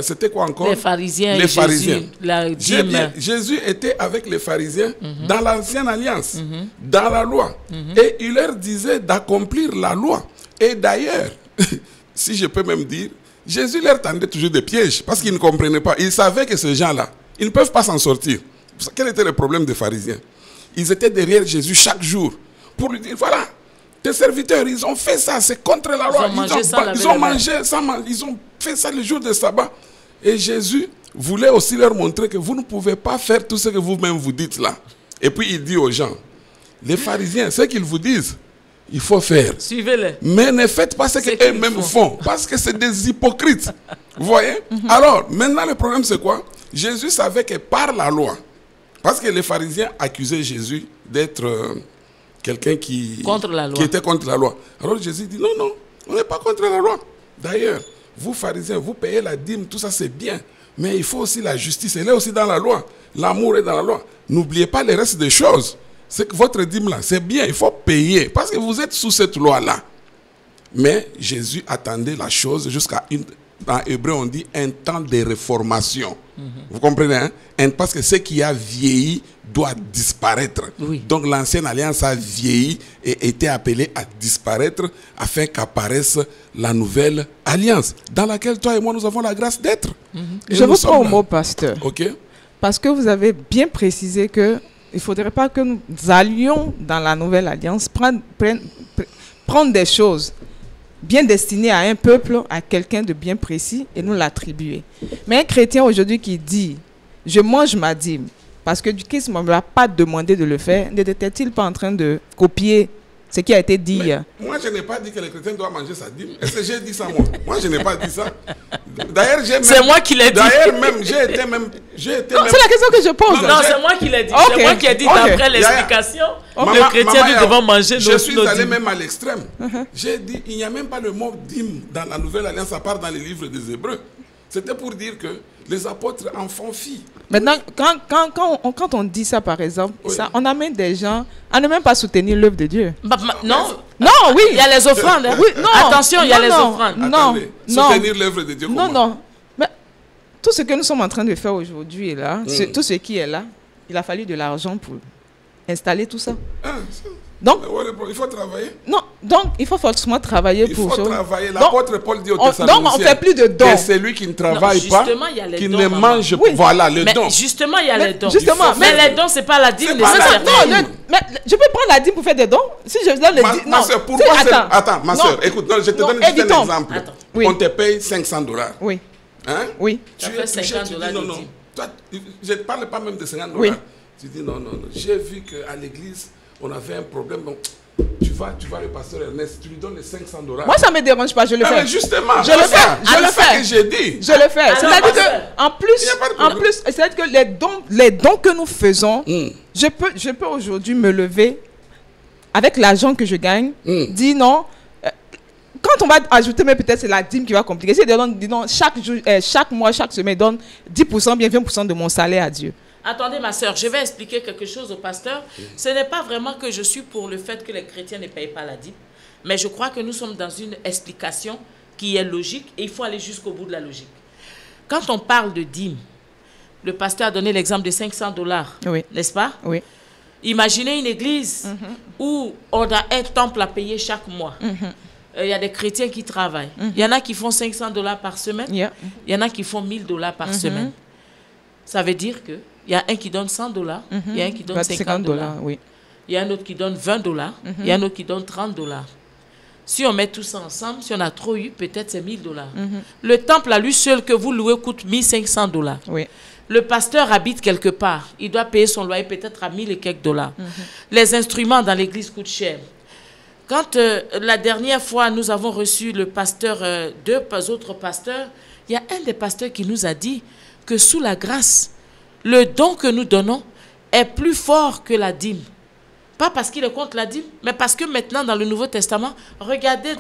c'était quoi encore? Les pharisiens. Les pharisiens. Jésus était avec les pharisiens dans l'ancienne alliance, dans la loi. Et il leur disait d'accomplir la loi. Et d'ailleurs, si je peux même dire, Jésus leur tendait toujours des pièges parce qu'ils ne comprenaient pas. Ils savaient que ces gens-là, ils ne peuvent pas s'en sortir. Quel était le problème des pharisiens? Ils étaient derrière Jésus chaque jour pour lui dire, voilà, tes serviteurs, ils ont fait ça, c'est contre la loi. Ils ont fait ça le jour de sabbat. Et Jésus voulait aussi leur montrer que vous ne pouvez pas faire tout ce que vous-même vous dites là. Et puis il dit aux gens, les pharisiens, ce qu'ils vous disent, il faut faire. Suivez-les. Mais ne faites pas ce qu'eux-mêmes font. Parce que c'est des hypocrites. Vous voyez? Alors, maintenant, le problème, c'est quoi? Jésus savait que par la loi, parce que les pharisiens accusaient Jésus d'être quelqu'un qui était contre la loi. Alors Jésus dit, non, on n'est pas contre la loi. D'ailleurs, vous, pharisiens, vous payez la dîme, tout ça, c'est bien. Mais il faut aussi la justice. Elle est aussi dans la loi. L'amour est dans la loi. N'oubliez pas le reste des choses. C'est que votre dîme là, c'est bien, il faut payer parce que vous êtes sous cette loi-là. Mais Jésus attendait la chose jusqu'à dans Hébreu on dit un temps de réformation. Vous comprenez, hein? Parce que ce qui a vieilli doit disparaître. Oui. Donc l'ancienne alliance a vieilli et était appelée à disparaître afin qu'apparaisse la nouvelle alliance dans laquelle toi et moi nous avons la grâce d'être. Je vous prends au mot, pasteur. Ok. Parce que vous avez bien précisé que il ne faudrait pas que nous allions dans la nouvelle alliance prendre des choses bien destinées à un peuple, à quelqu'un de bien précis et nous l'attribuer. Mais un chrétien aujourd'hui qui dit « je mange ma dîme » parce que Christ ne m'a pas demandé de le faire, n'était-il pas en train de copier ce qui a été dit? Moi, je n'ai pas dit que le chrétien doit manger sa dîme. Est-ce que j'ai dit ça, moi? Moi, je n'ai pas dit ça. D'ailleurs, c'est moi qui l'ai dit. D'ailleurs, même, j'ai été même... C'est la question que je pose. Non, c'est moi qui l'ai dit. Okay. C'est moi qui ai dit d'après l'explication. Le chrétien, nous devons manger nos dîmes. Je suis allé même à l'extrême. J'ai dit, il n'y a même pas le mot dîme dans la Nouvelle Alliance, à part dans les livres des Hébreux. C'était pour dire que les apôtres en font fi. Maintenant, quand on dit ça, par exemple, ça, on amène des gens à ne même pas soutenir l'œuvre de Dieu. Non, oui. Il y a les offrandes. Hein. Oui, non, attention, il y a les offrandes. Attendez, soutenir l'œuvre de Dieu. Non. Mais tout ce que nous sommes en train de faire aujourd'hui, là, tout ce qui est là, il a fallu de l'argent pour installer tout ça. Donc, il faut travailler. Non, donc il faut forcément travailler pour ça. Il faut travailler. L'apôtre Paul dit aux Thessaloniciens. Donc on ne fait plus de dons. Que celui qui ne travaille pas, qui ne mange pas. Voilà, le don. Justement, il y a les dons. Mais les dons, ce n'est pas la dîme. Non, mais je peux prendre la dîme pour faire des dons. Si je donne le dîme. Ma soeur, pourquoi attends, ma soeur, écoute, je te donne juste un exemple. On te paye $500. Oui. Hein? Oui. Tu fais $50 de dîme. Toi, je ne parle pas même de 50 $. Oui. Tu dis non. J'ai vu qu'à l'église, on avait un problème. Bon, tu vas le pasteur Ernest, tu lui donnes les 500 $. Moi, ça ne me dérange pas, je le fais. Justement, je le fais. que j'ai dit. Je le fais. C'est-à-dire que, c'est-à-dire que les dons que nous faisons, je peux aujourd'hui me lever avec l'argent que je gagne, dire non. Quand on va ajouter, mais peut-être c'est la dîme qui va compliquer. Si je donne chaque mois, chaque semaine, donne 10%, bien 20% de mon salaire à Dieu. Attendez, ma sœur, je vais expliquer quelque chose au pasteur. Ce n'est pas vraiment que je suis pour le fait que les chrétiens ne payent pas la dîme, mais je crois que nous sommes dans une explication qui est logique et il faut aller jusqu'au bout de la logique. Quand on parle de dîme, le pasteur a donné l'exemple de 500 $, oui. N'est-ce pas? Oui. Imaginez une église où on a un temple à payer chaque mois. Il y a des chrétiens qui travaillent. Il y en a qui font 500 $ par semaine. Il y en a qui font 1000 $ par semaine. Ça veut dire que il y a un qui donne 100 $, il y a un qui donne 50 $. Oui. Il y a un autre qui donne 20 $, il y a un autre qui donne 30 $. Si on met tout ça ensemble, si on a trop eu, peut-être c'est 1000 $. Le temple à lui seul que vous louez coûte 1500 $. Oui. Le pasteur habite quelque part. Il doit payer son loyer peut-être à 1000 et quelques $. Les instruments dans l'église coûtent cher. Quand la dernière fois, nous avons reçu le pasteur, deux autres pasteurs, il y a un des pasteurs qui nous a dit que sous la grâce, le don que nous donnons est plus fort que la dîme. Pas parce qu'il est contre la dîme, mais parce que maintenant, dans le Nouveau Testament, regardez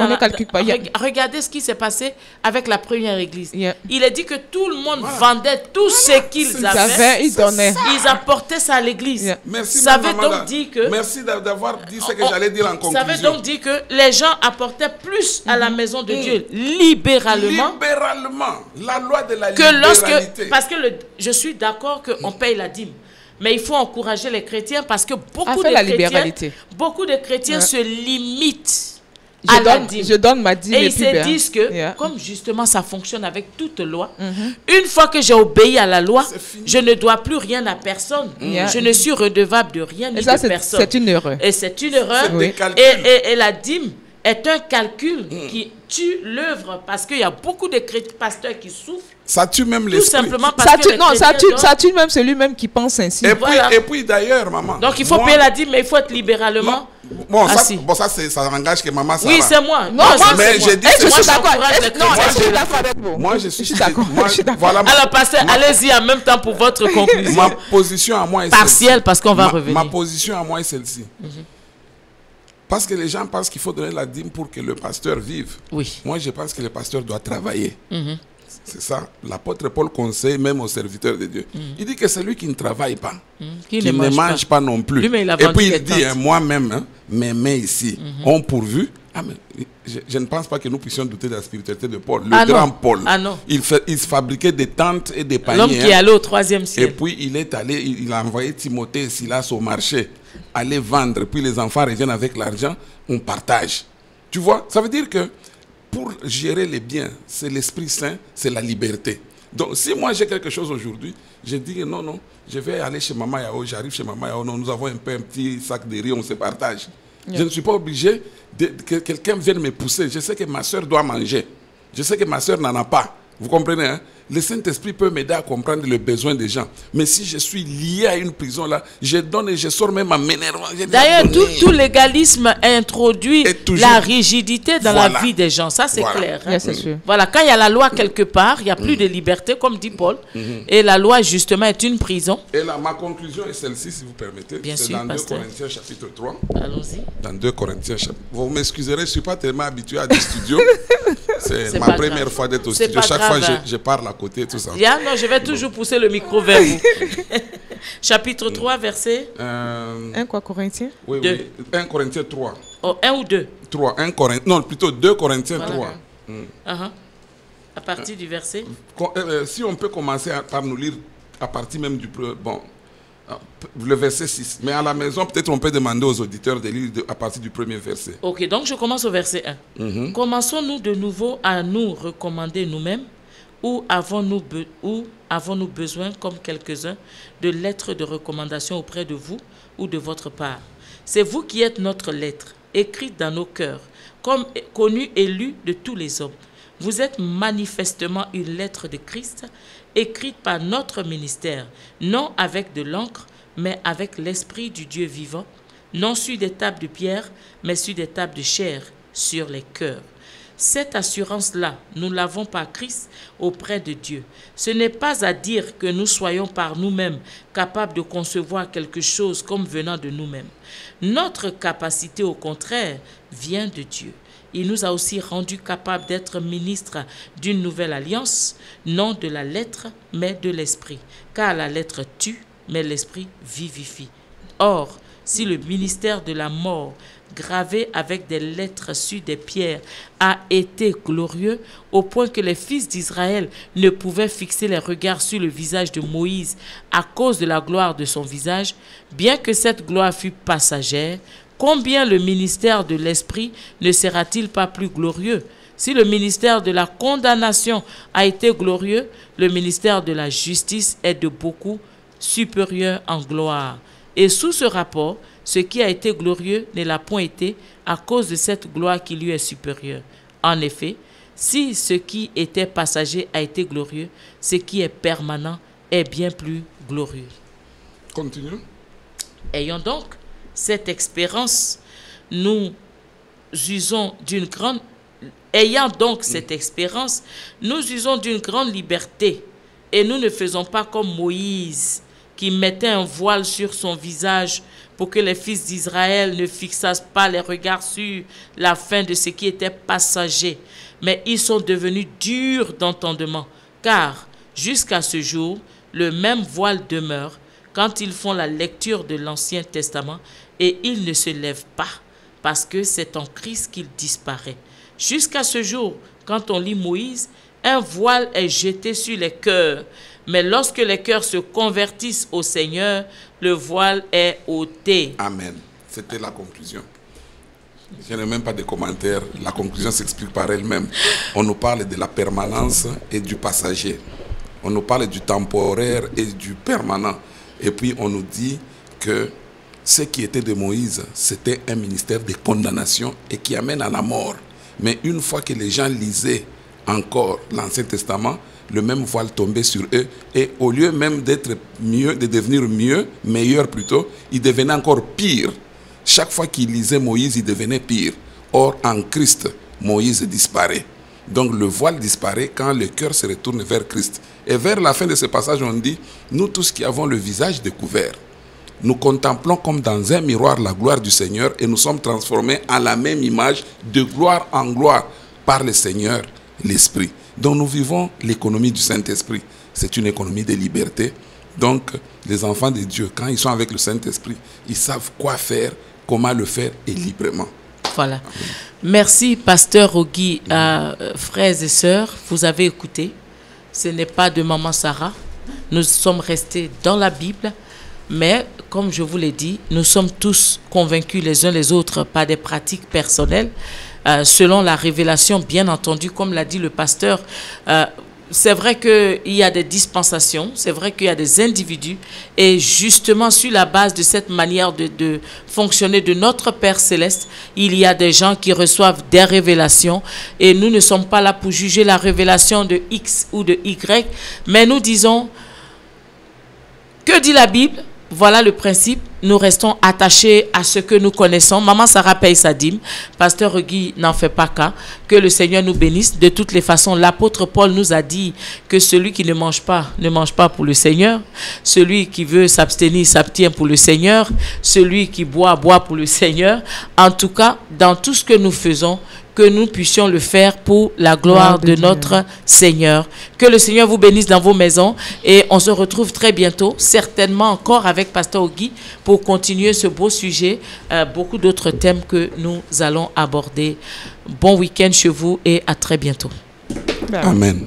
ce qui s'est passé avec la première église. Il est dit que tout le monde vendait tout ce qu'ils avaient. Ils donnaient. Ils apportaient ça à l'église. Merci, ça veut donc dire que... Merci d'avoir dit ce que j'allais dire en conclusion. Ça veut donc dire que les gens apportaient plus à la maison de Dieu, libéralement. Libéralement. La loi de la libéralité. Parce que je suis d'accord qu'on paye la dîme. Mais il faut encourager les chrétiens parce que beaucoup de chrétiens se limitent à la dîme. Je donne ma dîme. Et ils se disent que, comme justement ça fonctionne avec toute loi, une fois que j'ai obéi à la loi, je ne dois plus rien à personne. Je ne suis redevable de rien ni de personne. C'est une erreur. Et c'est une erreur. Et la dîme est un calcul qui tue l'œuvre parce qu'il y a beaucoup de pasteurs qui souffrent. Ça tue même l'esprit. Tout simplement parce que ça tue même celui-même qui pense ainsi. Et puis d'ailleurs, maman. Donc il faut payer la dîme, mais il faut être libéralement. Ça engage que maman. Oui, c'est moi. Non, mais j'ai dit je suis d'accord. Non, je suis d'accord avec vous. Moi, je suis d'accord. Voilà. Alors, pasteur, allez-y en même temps pour votre conclusion. Ma position à moi est partielle parce qu'on va revenir. Ma position à moi est celle-ci. Parce que les gens pensent qu'il faut donner la dîme pour que le pasteur vive. Oui. Moi, je pense que le pasteur doit travailler. C'est ça. L'apôtre Paul conseille même aux serviteurs de Dieu. Il dit que c'est lui qui ne travaille pas, qui ne mange pas non plus. Lui, et puis il dit, moi-même, mes mains ici ont pourvu. Ah, mais je ne pense pas que nous puissions douter de la spiritualité de Paul. Le grand Paul. Il se fabriquait des tentes et des paniers. L'homme qui est allé au 3e ciel. Et puis il a envoyé Timothée et Silas au marché, aller vendre. Puis les enfants reviennent avec l'argent, on partage. Tu vois, ça veut dire que pour gérer les biens, c'est l'Esprit Saint, c'est la liberté. Donc, si moi j'ai quelque chose aujourd'hui, je dis non, je vais aller chez Maman Yao, j'arrive chez Maman Yao, nous avons un petit sac de riz, on se partage. Je ne suis pas obligé que quelqu'un vienne me pousser. Je sais que ma soeur doit manger. Je sais que ma soeur n'en a pas. Vous comprenez, hein? Le Saint-Esprit peut m'aider à comprendre le besoin des gens. Mais si je suis lié à une prison, là, je donne et je sors même à m'énerver. D'ailleurs, tout légalisme introduit la rigidité dans la vie des gens. Ça, c'est clair. Hein? C'est sûr. Voilà, quand il y a la loi quelque part, il n'y a plus de liberté, comme dit Paul. Et la loi, justement, est une prison. Et là, ma conclusion est celle-ci, si vous permettez. Bien sûr, dans 2 pasteur. Corinthiens, chapitre 3. Allons-y. Dans 2 Corinthiens, chapitre... Vous m'excuserez, je ne suis pas tellement habitué à des studios. C'est ma première fois d'être au studio. Chaque fois, je parle à côté, tout ça. Non, je vais toujours pousser le micro vers vous. Chapitre 3, verset 1 quoi, Corinthiens? Oui, 1 Corinthiens 3. Oh, 1 ou 2? 3. Non, plutôt 2 Corinthiens 3. À partir du verset? Si on peut commencer par nous lire à partir même du... le verset 6. Mais à la maison, peut-être on peut demander aux auditeurs de lire à partir du premier verset. Ok, donc je commence au verset 1. Commençons-nous de nouveau à nous recommander nous-mêmes ou avons-nous besoin, comme quelques-uns, de lettres de recommandation auprès de vous ou de votre part? C'est vous qui êtes notre lettre, écrite dans nos cœurs, comme connue et lue de tous les hommes. Vous êtes manifestement une lettre de Christ, écrite par notre ministère, non avec de l'encre, mais avec l'Esprit du Dieu vivant, non sur des tables de pierre, mais sur des tables de chair, sur les cœurs. Cette assurance-là, nous l'avons par Christ auprès de Dieu. Ce n'est pas à dire que nous soyons par nous-mêmes capables de concevoir quelque chose comme venant de nous-mêmes. Notre capacité, au contraire, vient de Dieu. Il nous a aussi rendus capables d'être ministres d'une nouvelle alliance, non de la lettre, mais de l'esprit. Car la lettre tue, mais l'esprit vivifie. Or, si le ministère de la mort, gravé avec des lettres sur des pierres, a été glorieux, au point que les fils d'Israël ne pouvaient fixer les regards sur le visage de Moïse à cause de la gloire de son visage, bien que cette gloire fût passagère, combien le ministère de l'Esprit ne sera-t-il pas plus glorieux? Si le ministère de la condamnation a été glorieux, le ministère de la justice est de beaucoup supérieur en gloire. Et sous ce rapport, ce qui a été glorieux ne l'a point été à cause de cette gloire qui lui est supérieure. En effet, si ce qui était passager a été glorieux, ce qui est permanent est bien plus glorieux. Continue. Ayant donc cette expérience, nous usons d'une grande liberté, et nous ne faisons pas comme Moïse, qui mettait un voile sur son visage pour que les fils d'Israël ne fixassent pas les regards sur la fin de ce qui était passager. Mais ils sont devenus durs d'entendement, car jusqu'à ce jour, le même voile demeure quand ils font la lecture de l'Ancien Testament, et ils ne se lèvent pas, parce que c'est en Christ qu'il disparaît. Jusqu'à ce jour, quand on lit Moïse, un voile est jeté sur les cœurs, mais lorsque les cœurs se convertissent au Seigneur, le voile est ôté. Amen. C'était la conclusion. Je n'ai même pas de commentaires. La conclusion s'explique par elle-même. On nous parle de la permanence et du passager. On nous parle du temporaire et du permanent. Et puis on nous dit que ce qui était de Moïse, c'était un ministère de condamnation et qui amène à la mort. Mais une fois que les gens lisaient encore l'Ancien Testament, le même voile tombait sur eux, et au lieu même d'être mieux, de devenir mieux, meilleur plutôt, il devenait encore pire. Chaque fois qu'il lisait Moïse, il devenait pire. Or, en Christ, Moïse disparaît. Donc le voile disparaît quand le cœur se retourne vers Christ. Et vers la fin de ce passage, on dit, nous tous qui avons le visage découvert, nous contemplons comme dans un miroir la gloire du Seigneur, et nous sommes transformés à la même image, de gloire en gloire, par le Seigneur, l'Esprit. Donc nous vivons l'économie du Saint-Esprit. C'est une économie de liberté. Donc les enfants de Dieu, quand ils sont avec le Saint-Esprit, ils savent quoi faire, comment le faire, et librement. Voilà. Merci, pasteur Ogi. Frères et sœurs, vous avez écouté. Ce n'est pas de Maman Sarah. Nous sommes restés dans la Bible. Mais, comme je vous l'ai dit, nous sommes tous convaincus les uns les autres par des pratiques personnelles. Selon la révélation, bien entendu, comme l'a dit le pasteur, c'est vrai qu'il y a des dispensations, c'est vrai qu'il y a des individus, et justement sur la base de cette manière de fonctionner de notre Père Céleste, il y a des gens qui reçoivent des révélations, et nous ne sommes pas là pour juger la révélation de X ou de Y, mais nous disons, que dit la Bible? Voilà le principe, nous restons attachés à ce que nous connaissons. Maman Sarah paye sa dîme, pasteur Guy n'en fait pas cas, que le Seigneur nous bénisse. De toutes les façons, l'apôtre Paul nous a dit que celui qui ne mange pas pour le Seigneur. Celui qui veut s'abstenir, s'abstient pour le Seigneur. Celui qui boit pour le Seigneur. En tout cas, dans tout ce que nous faisons, que nous puissions le faire pour la gloire de notre Seigneur. Que le Seigneur vous bénisse dans vos maisons, et on se retrouve très bientôt, certainement encore avec pasteur Ogi, pour continuer ce beau sujet, beaucoup d'autres thèmes que nous allons aborder. Bon week-end chez vous et à très bientôt. Amen.